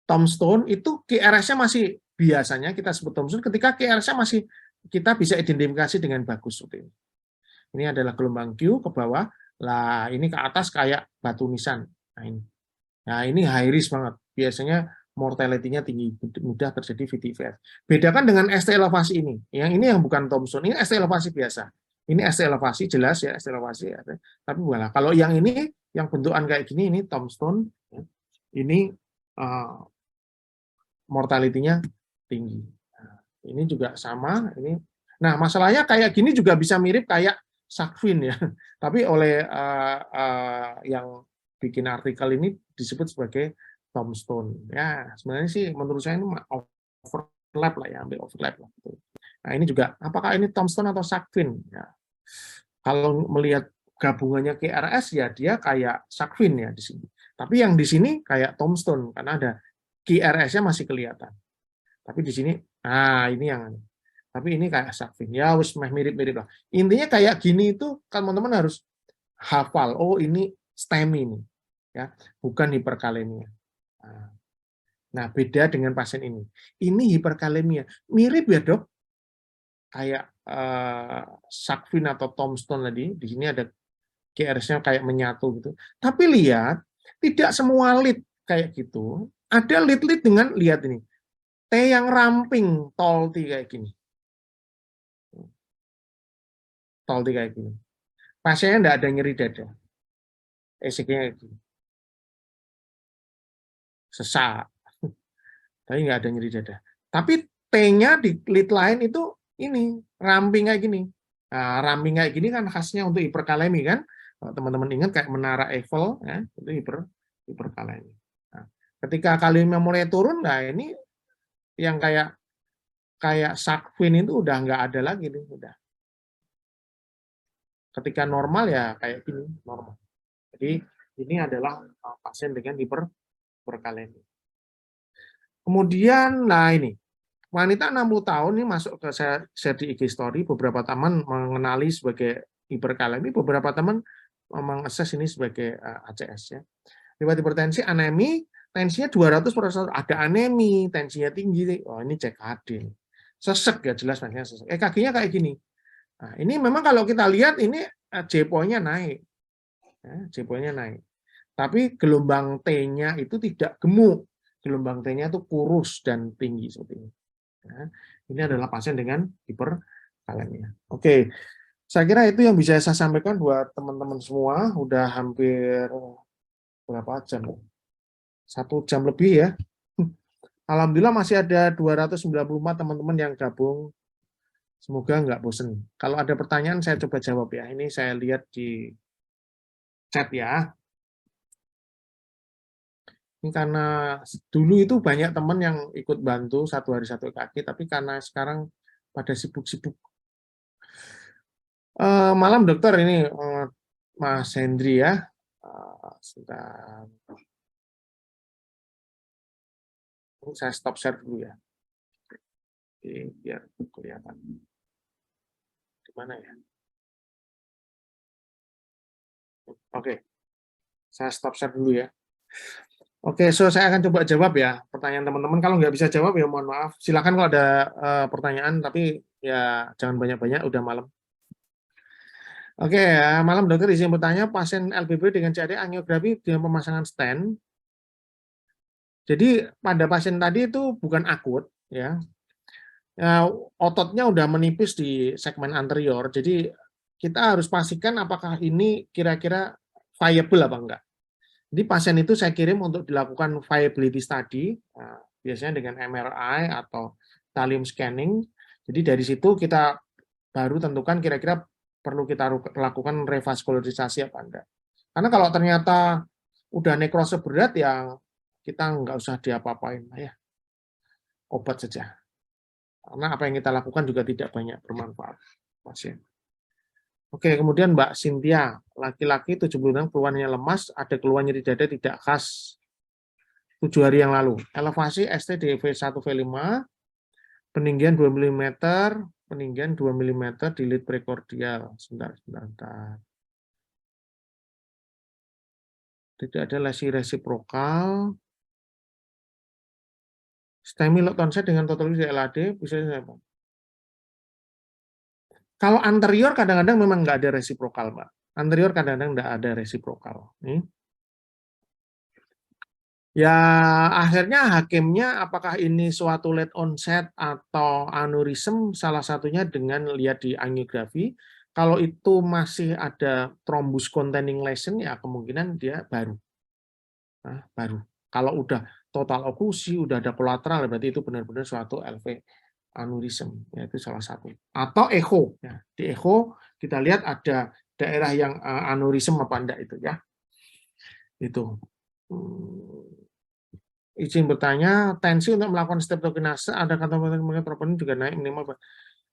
tombstone itu QRS-nya masih, biasanya kita sebut tombstone ketika QRS-nya masih kita bisa identifikasi dengan bagus seperti ini. Ini adalah gelombang Q ke bawah, lah ini ke atas kayak batu nisan. Nah ini high risk banget. Biasanya mortality-nya tinggi, mudah terjadi VTVF. Bedakan dengan ST elevasi ini. Yang ini yang bukan tombstone, ini ST elevasi biasa. Ini ST elevasi jelas ya, ST elevasi. Ya. Tapi bukanlah. Kalau yang ini, yang bentukan kayak gini, ini tombstone. Ini mortality-nya tinggi. Nah, ini juga sama. Ini. Nah masalahnya kayak gini juga bisa mirip kayak sakvin ya. Tapi oleh yang bikin artikel ini disebut sebagai tombstone. Ya, sebenarnya sih menurut saya ini overlap lah ya, ambil overlap lah. Nah, ini juga apakah ini tombstone atau sakvin? Ya. Kalau melihat gabungannya QRS ya dia kayak sakvin ya di sini. Tapi yang di sini kayak tombstone karena ada QRS-nya masih kelihatan. Tapi di sini ini yang tapi ini kayak sakvin. Ya wis mirip-mirip lah. Intinya kayak gini itu teman-teman harus hafal, oh ini STEMI ini, ya, bukan hiperkalemia. Nah, beda dengan pasien ini. Ini hiperkalemia. Mirip ya, Dok, kayak Sakvin atau Tombstone tadi. Di sini ada QRS-nya kayak menyatu gitu. Tapi lihat, tidak semua lead kayak gitu. Ada lead-lead dengan, lihat ini, T yang ramping, tolti kayak gini. Tolti kayak gini. Pasiennya enggak ada nyeri dada. ECG-nya kayak gini. Sesak. Tapi nggak ada nyeri dada. Tapi T-nya di lead lain itu ini, ramping kayak gini. Nah, ramping kayak gini kan khasnya untuk hiperkalemi kan. Kalau teman-teman ingat kayak menara Eiffel, ya, itu hiperkalemi. Nah, ketika kalemia mulai turun, nah ini yang kayak Sakvin itu udah nggak ada lagi nih, udah. Ketika normal ya kayak gini, normal. Jadi ini adalah pasien dengan hiperkalemi. Kemudian, nah ini, wanita 60 tahun ini masuk ke saya di IG story, beberapa teman mengenali sebagai hiperkalemi, beberapa teman mengakses ini sebagai ACS ya. Riwayat hipertensi, anemi, tensinya 200 ada anemi, tensinya tinggi, oh ini CKD. Sesek ya jelas maksudnya sesek. EKG-nya kayak gini. Nah, ini memang kalau kita lihat ini J-point-nya naik. Ya, J-point-nya naik. Tapi gelombang T-nya itu tidak gemuk. Gelombang T-nya itu kurus dan tinggi seperti ini. Ya, ini adalah pasien dengan hiperkalemia. Oke, saya kira itu yang bisa saya sampaikan buat teman-teman semua. Udah hampir berapa jam? 1 jam lebih ya. Alhamdulillah masih ada 294 teman-teman yang gabung. Semoga nggak bosen. Kalau ada pertanyaan saya coba jawab ya. Ini saya lihat di chat ya. Ini karena dulu itu banyak teman yang ikut bantu 1 hari 1 kaki, tapi karena sekarang pada sibuk-sibuk. Malam dokter, ini Mas Hendri ya. Sebentar. Saya stop share dulu ya. Oke, biar kelihatan. Di mana ya? Oke, saya stop share dulu ya. Oke, so saya akan coba jawab ya pertanyaan teman-teman. Kalau nggak bisa jawab ya mohon maaf. Silakan kalau ada pertanyaan, tapi ya jangan banyak-banyak, udah malam. Oke, malam dokter, izin bertanya, pasien LBB dengan CAD angiografi dengan pemasangan stent. Jadi pada pasien tadi itu bukan akut, ya. Ototnya udah menipis di segmen anterior, jadi kita harus pastikan apakah ini kira-kira viable apa enggak. Jadi pasien itu saya kirim untuk dilakukan viability study, biasanya dengan MRI atau thallium scanning. Jadi dari situ kita baru tentukan kira-kira perlu kita lakukan revaskularisasi apa enggak. Karena kalau ternyata udah nekrose berat, ya kita nggak usah diapa-apain, ya obat saja. Karena apa yang kita lakukan juga tidak banyak bermanfaat pasien. Oke, kemudian Mbak Cynthia, laki-laki 70 tahun keluhannya lemas, ada keluhan nyeri dada tidak khas 7 hari yang lalu. Elevasi ST-DV 1V5, peninggian 2 mm, peninggian 2 mm di lead prekordial. Sebentar. Tidak ada lesi resiprokal. STEMI lock tonsil dengan totologi LAD bisa apa? Kalau anterior kadang-kadang memang nggak ada resiprokal, Mbak. Anterior kadang-kadang nggak ada resiprokal. Ya, akhirnya hakimnya apakah ini suatu late onset atau aneurism, salah satunya dengan lihat di angiografi. Kalau itu masih ada thrombus containing lesion, ya kemungkinan dia baru. Nah, baru. Kalau udah total oklusi, udah ada kolateral, berarti itu benar-benar suatu LV aneurism, yaitu salah satu. Atau echo, ya. Di echo kita lihat ada daerah yang aneurism apa enggak itu ya. Itu. Izin bertanya, tensi untuk melakukan streptokinase ada kata-kata troponin juga naik minimal.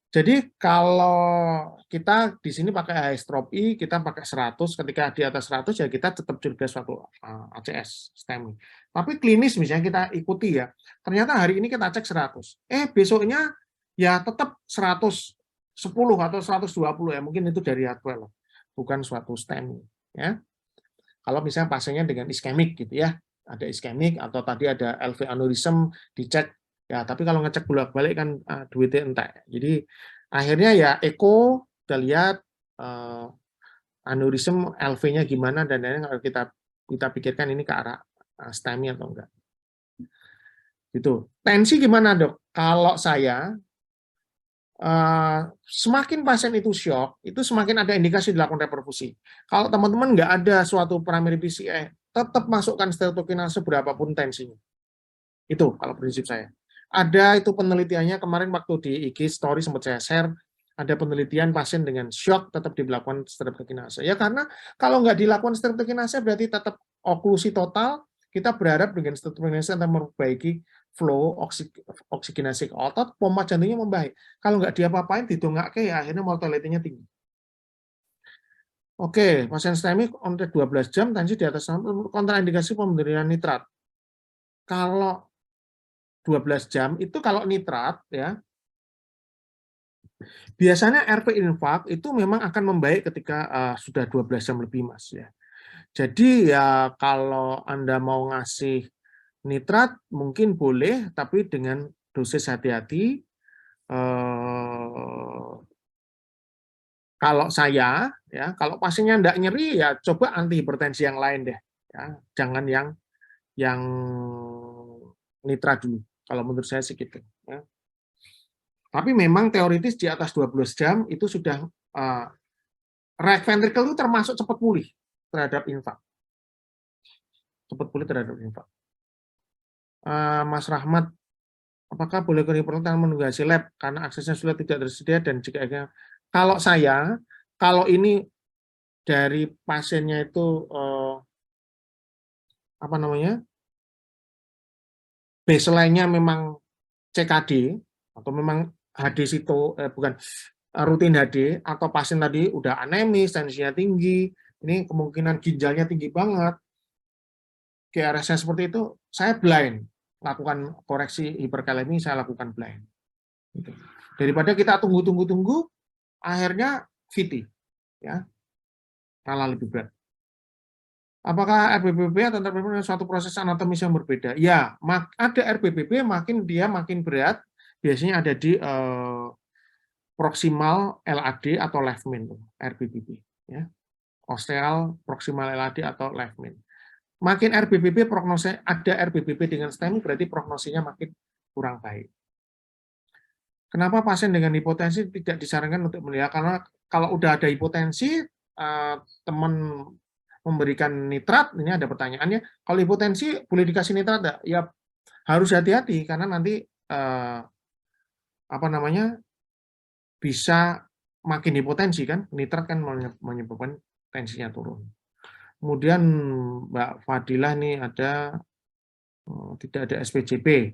Jadi kalau kita di sini pakai hystrop-I, kita pakai 100, ketika di atas 100 ya kita tetap curiga suatu ACS STEMI. Tapi klinis misalnya kita ikuti ya, ternyata hari ini kita cek 100. Besoknya ya tetap 110 atau 120 ya, mungkin itu dari Hartwell, bukan suatu STEMI. ya. Kalau misalnya pasiennya dengan iskemik gitu ya, ada iskemik atau tadi ada LV aneurism dicek ya, tapi kalau ngecek bolak-balik kan duitnya entek. Jadi akhirnya ya eko kita lihat aneurism LV-nya gimana dan lain-lain, kalau kita pikirkan ini ke arah STEMI atau enggak. Gitu. Tensi gimana, Dok? Kalau saya semakin pasien itu shock, itu semakin ada indikasi dilakukan reperfusi. Kalau teman-teman nggak ada suatu primary PCI, tetap masukkan steatokinase berapapun tensinya. Itu kalau prinsip saya. Ada itu penelitiannya kemarin waktu di IG story sempat saya share, ada penelitian pasien dengan shock tetap dilakukan streptokinase. Ya karena kalau nggak dilakukan streptokinase berarti tetap oklusi total, kita berharap dengan streptokinase akan memperbaiki flow oksigenasi ke otot, pompa jantungnya membaik. Kalau nggak diapa-apain, didongake ya akhirnya mortality-nya tinggi. Oke, pasien STEMI untuk 12 jam, tensi di atas 60, kontraindikasi pemberian nitrat. Kalau 12 jam, itu kalau nitrat, ya biasanya RP infak itu memang akan membaik ketika sudah 12 jam lebih, Mas. Ya. Jadi ya kalau Anda mau ngasih nitrat, mungkin boleh, tapi dengan dosis hati-hati. Kalau saya, ya, kalau pasiennya enggak nyeri, ya coba anti hipertensi yang lain deh, ya, jangan yang nitrat dulu. Kalau menurut saya sih gitu. Ya. Tapi memang teoritis di atas 12 jam itu sudah right ventricle itu termasuk cepat pulih terhadap infak. Cepat pulih terhadap infak. Mas Rahmat, apakah boleh hipertensi menunggu hasil lab karena aksesnya sudah tidak tersedia dan jika kalau saya, kalau ini dari pasiennya itu apa namanya, baseline-nya memang CKD atau memang HD situ bukan rutin HD atau pasien tadi udah anemis, tensinya tinggi, ini kemungkinan ginjalnya tinggi banget, GRS-nya seperti itu, saya blind lakukan koreksi hiperkalemi, saya lakukan blind. Gitu. Daripada kita tunggu, akhirnya VT, ya, kalah lebih berat. Apakah RBPB atau suatu proses anatomis yang berbeda? Ya, ada RBPB dia makin berat, biasanya ada di proximal LAD atau left main, RBPB. Ya. Osteal proximal LAD atau left main. Makin RBPB prognosnya ada RBPB dengan STEMI berarti prognosinya makin kurang baik. Kenapa pasien dengan hipotensi tidak disarankan untuk melihat? Karena kalau udah ada hipotensi, teman memberikan nitrat, ini ada pertanyaannya, kalau hipotensi boleh dikasih nitrat enggak? Ya harus hati-hati karena nanti apa namanya bisa makin hipotensi kan, nitrat kan menyebabkan tensinya turun. Kemudian Mbak Fadilah nih ada tidak ada SPJP.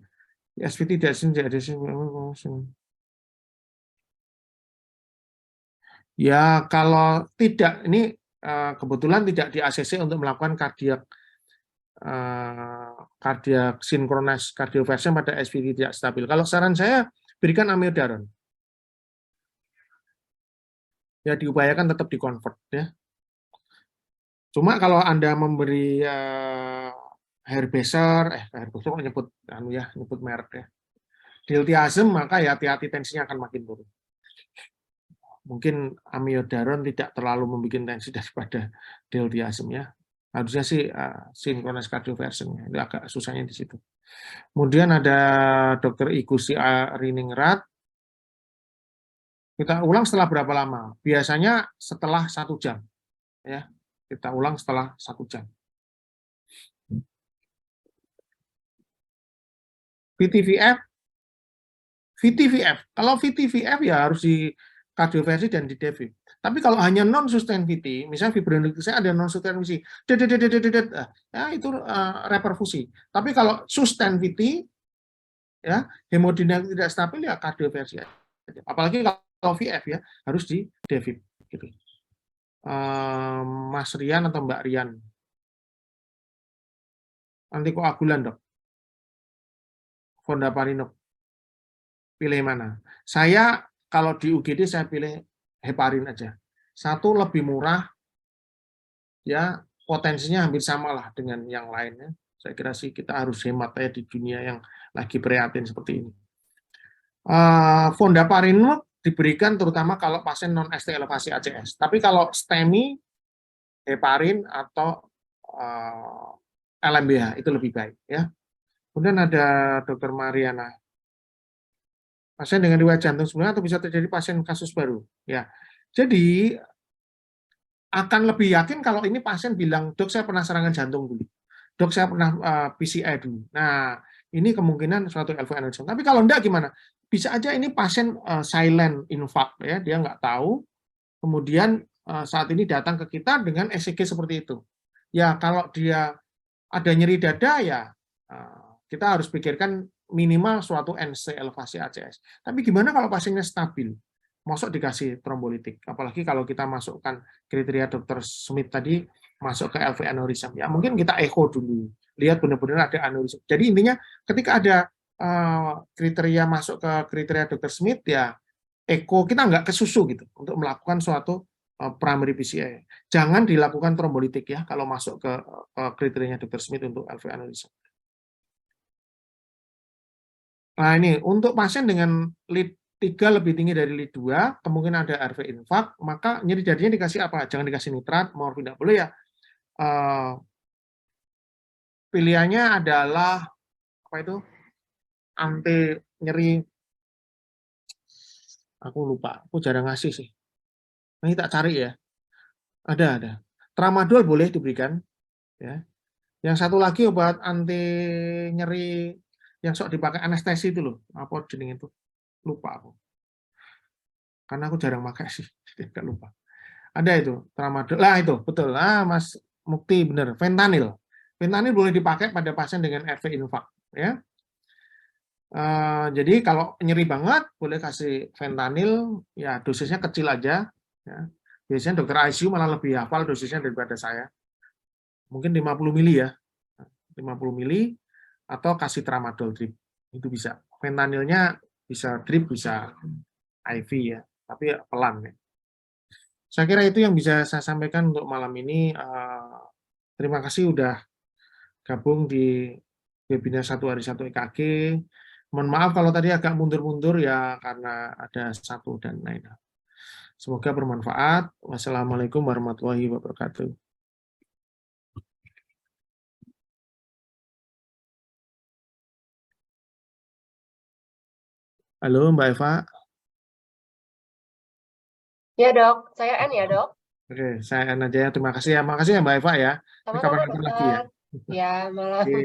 SP tidak ada. Ya kalau tidak, ini kebetulan tidak di ACC untuk melakukan cardiac synchronous cardioversion pada SVT tidak stabil. Kalau saran saya berikan amiodaron. Ya diupayakan tetap dikonvert ya. Cuma kalau Anda memberi Herbeser kok nyebut merek ya. Diltiazem, maka ya hati-hati tensinya akan makin turun. Mungkin amiodaron tidak terlalu membuat tensi daripada diltiazem ya. Harusnya sih synchronous cardioversion, itu agak susahnya di situ. Kemudian ada Dr. Igusti Riningrat. Kita ulang setelah berapa lama? Biasanya setelah 1 jam. Ya, kita ulang setelah 1 jam. VTVF. Kalau VTVF ya harus di kardioversi dan di devib. Tapi kalau hanya non sustain VT, misalnya fibrinolysis ada non sustain VT, ya itu reperfusi. Tapi kalau sustain VT, ya hemodinamik tidak stabil ya kardioversi. Apalagi kalau VF ya harus di devib. Gitu. Mas Rian atau Mbak Rian, antikoagulan dok, fondaparinux, pilih mana? Saya kalau di UGD saya pilih heparin aja. Satu lebih murah, ya potensinya hampir sama lah dengan yang lainnya. Saya kira sih kita harus hemat ya di dunia yang lagi prihatin seperti ini. Fondaparinumab diberikan terutama kalau pasien non ST elevasi ACS. Tapi kalau STEMI, heparin atau LMBH itu lebih baik ya. Kemudian ada Dr. Mariana. Pasien dengan riwayat jantung sebelumnya atau bisa terjadi pasien kasus baru. Ya, jadi akan lebih yakin kalau ini pasien bilang, dok saya pernah serangan jantung dulu, dok saya pernah PCI dulu. Nah, ini kemungkinan suatu LV aneurysm. Tapi kalau enggak gimana? Bisa aja ini pasien silent infarct ya, dia nggak tahu. Kemudian saat ini datang ke kita dengan ECG seperti itu. Ya kalau dia ada nyeri dada ya kita harus pikirkan minimal suatu NC elevasi ACS. Tapi gimana kalau pasiennya stabil? Masuk dikasih trombolitik. Apalagi kalau kita masukkan kriteria Dr. Smith tadi masuk ke LV aneurysm. Ya mungkin kita echo dulu. Lihat benar-benar ada aneurysm. Jadi intinya ketika ada kriteria masuk ke kriteria Dr. Smith ya echo kita nggak kesusu gitu untuk melakukan suatu primary PCI. Jangan dilakukan trombolitik ya kalau masuk ke kriterianya Dr. Smith untuk LV aneurysm. Nah ini untuk pasien dengan lead 3 lebih tinggi dari lead 2, kemungkinan ada RV infarct, maka nyeri dadinya dikasih apa? Jangan dikasih nitrat, morfin tidak boleh ya. Pilihannya adalah apa itu? Anti nyeri. Aku lupa, aku jarang ngasih sih. Ini tak cari ya. Ada. Tramadol boleh diberikan. Ya. Yang satu lagi obat anti nyeri yang sok dipakai anestesi itu loh. Apa jenis itu? Lupa aku. Karena aku jarang pakai sih, tidak lupa. Ada itu, tramadol. Lah itu, betul. Mas Mukti benar, fentanyl. Fentanyl boleh dipakai pada pasien dengan RV infarct ya. Jadi kalau nyeri banget boleh kasih fentanyl, ya dosisnya kecil aja ya. Biasanya dokter ICU malah lebih hafal dosisnya daripada saya. Mungkin 50 mili ya. 50 mili atau kasih tramadol drip. Itu bisa. Fentanylnya bisa drip, bisa IV ya, tapi pelan ya. Saya kira itu yang bisa saya sampaikan untuk malam ini. Terima kasih sudah gabung di webinar 1 hari 1 EKG. Mohon maaf kalau tadi agak mundur-mundur ya karena ada satu dan lain hal. Semoga bermanfaat. Wassalamualaikum warahmatullahi wabarakatuh. Halo Mbak Eva. Ya dok, saya N ya dok. Oke, saya N aja ya. Terima kasih ya. Makasih ya Mbak Eva ya. Sama-sama Kapan-kapan lagi ya. dokter. Ya malam. Oke.